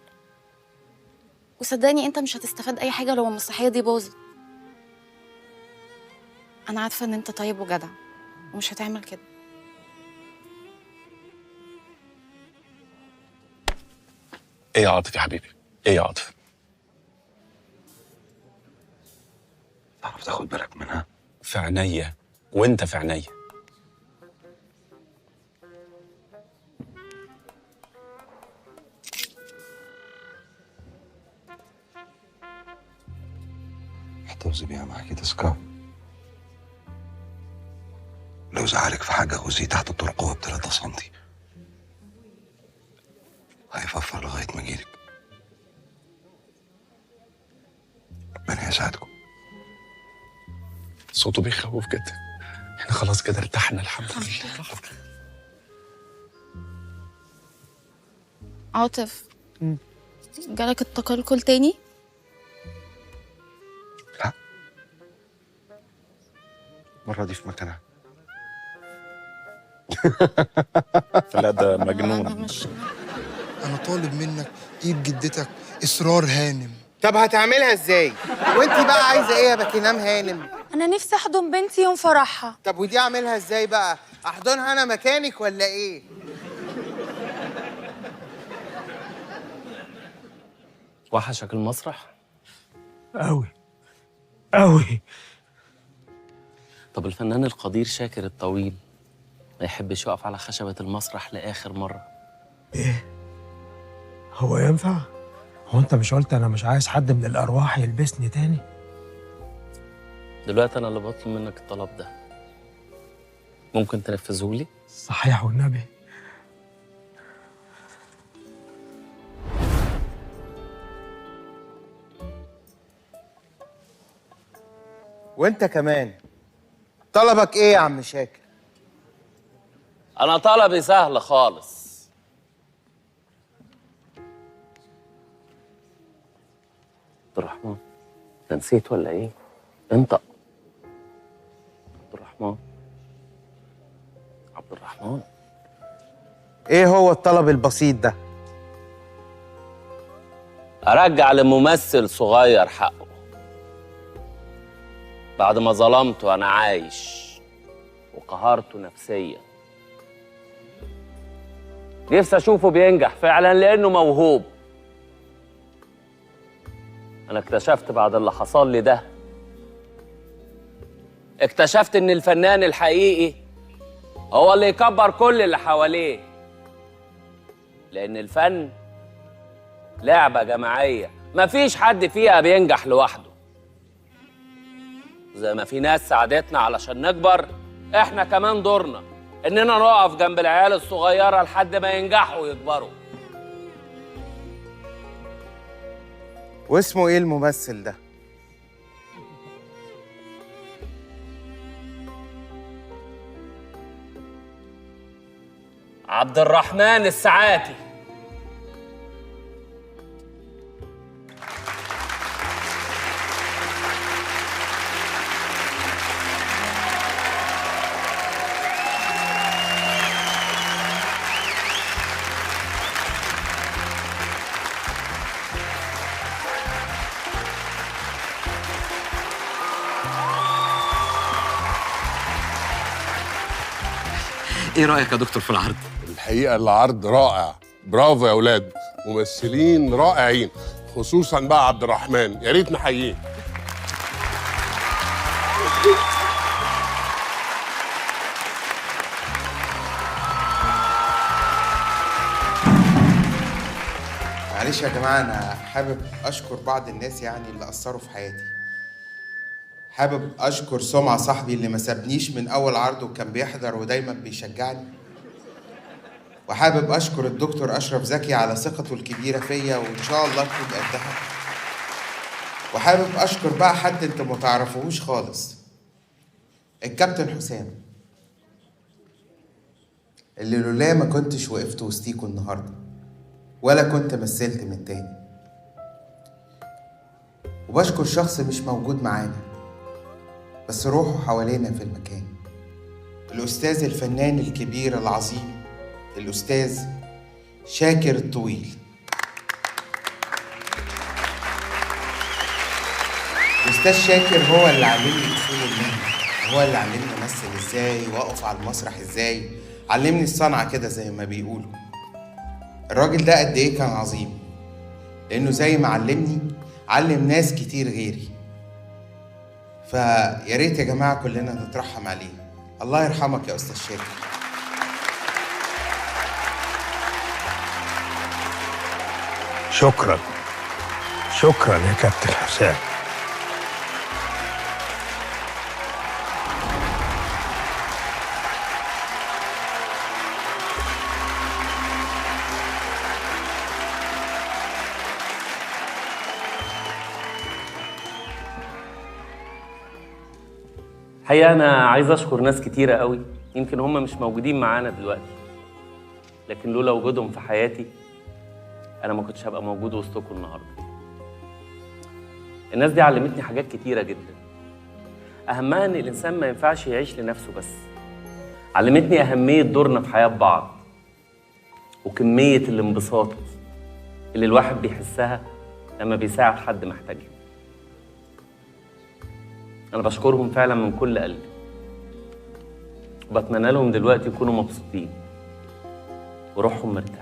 وصدقني انت مش هتستفاد اي حاجه لو المسرحيه دي باظت. انا عارفه ان انت طيب وجدع ومش هتعمل كده. ايه يا عاطف يا حبيبي؟ ايه يا عاطف؟ تعرف تاخد بالك منها؟ في عينيا وانت في عينيا. احتفظي بيها معاكي تذكار. لو زعلك في حاجة خذيه تحت الترقوة ب3 سنتي. هيففر لغاية ما اجيلك. ربنا يسعدكم. صوته بيخوف جدا. احنا خلاص كده ارتحنا الحمد لله. عاطف، جالك التقلقل تاني؟ المرة دي في مكانها. لا ده مجنون. أنا طالب منك إيد جدتك إسرار هانم. طب هتعملها ازاي؟ وانت بقى عايزه ايه يا باكينام هانم؟ انا نفسي احضن بنتي يوم فرحها. طب ودي اعملها ازاي بقى؟ احضنها انا مكانك ولا ايه؟ وحشك المسرح؟ أوي أوي. طب الفنان القدير شاكر الطويل ما يحبش يقف على خشبة المسرح لآخر مرة. ايه؟ هو ينفع؟ هو انت مش قلت انا مش عايز حد من الارواح يلبسني تاني؟ دلوقتي أنا اللي بطلب منك الطلب ده، ممكن تنفذهولي؟ صحيح والنبي. وانت كمان طلبك ايه يا عم شاكر؟ أنا طلبي سهل خالص. عبد الرحمن، أنت نسيت ولا إيه؟ انطق. عبد الرحمن، عبد الرحمن. ايه هو الطلب البسيط ده؟ أرجع لممثل صغير حقه بعد ما ظلمته وأنا عايش وقهرته نفسيا. نفسي أشوفه بينجح فعلا لأنه موهوب. أنا اكتشفت بعد اللي حصل لي ده، اكتشفت إن الفنان الحقيقي هو اللي يكبر كل اللي حواليه، لأن الفن لعبة جماعية مفيش حد فيها بينجح لوحده. زي ما في ناس ساعدتنا علشان نكبر، احنا كمان دورنا اننا نقف جنب العيال الصغيرة لحد ما ينجحوا ويكبروا. واسمه ايه الممثل ده؟ عبد الرحمن الساعاتي. ايه رايك يا دكتور في العرض؟ الحقيقه العرض رائع، برافو يا اولاد، ممثلين رائعين، خصوصا بقى عبد الرحمن، يا ريت نحييه. معلش يا جماعة، أنا حابب أشكر بعض الناس يعني اللي أثروا في حياتي. حابب أشكر سمعة صاحبي اللي ما سابنيش من أول عرض وكان بيحضر ودايما بيشجعني. وحابب أشكر الدكتور أشرف زكي على ثقته الكبيرة فيا وإن شاء الله تكون قدها. وحابب أشكر بقى حد أنتوا ما تعرفوهوش خالص، الكابتن حسام، اللي لولاه ما كنتش وقفت وسطيكوا النهارده ولا كنت مثلت من تاني. وبشكر شخص مش موجود معانا بس روحه حوالينا في المكان، الأستاذ الفنان الكبير العظيم الأستاذ شاكر الطويل. الأستاذ شاكر هو اللي علمني أصول المهنة، هو اللي علمني أمثل إزاي وأقف على المسرح إزاي، علمني الصنعة كده زي ما بيقولوا. الراجل ده قد إيه كان عظيم، لأنه زي ما علمني علم ناس كتير غيري. فيا ريت يا جماعة كلنا نترحم عليه. الله يرحمك يا أستاذ شاكر. شكرا شكرا يا كابتن حسام. الحقيقة أنا عايز أشكر ناس كتيرة قوي، يمكن هم مش موجودين معانا دلوقتي، لكن لولا وجودهم في حياتي أنا ما كنتش هبقى موجود وسطكم النهاردة. الناس دي علمتني حاجات كتيرة جدا، أهمها إن الإنسان ما ينفعش يعيش لنفسه بس. علمتني أهمية دورنا في حياة بعض وكمية الانبساط اللي الواحد بيحسها لما بيساعد حد محتاجها. أنا بشكرهم فعلا من كل قلبي، وبتمنى لهم دلوقتي يكونوا مبسوطين وروحهم مرتاحة.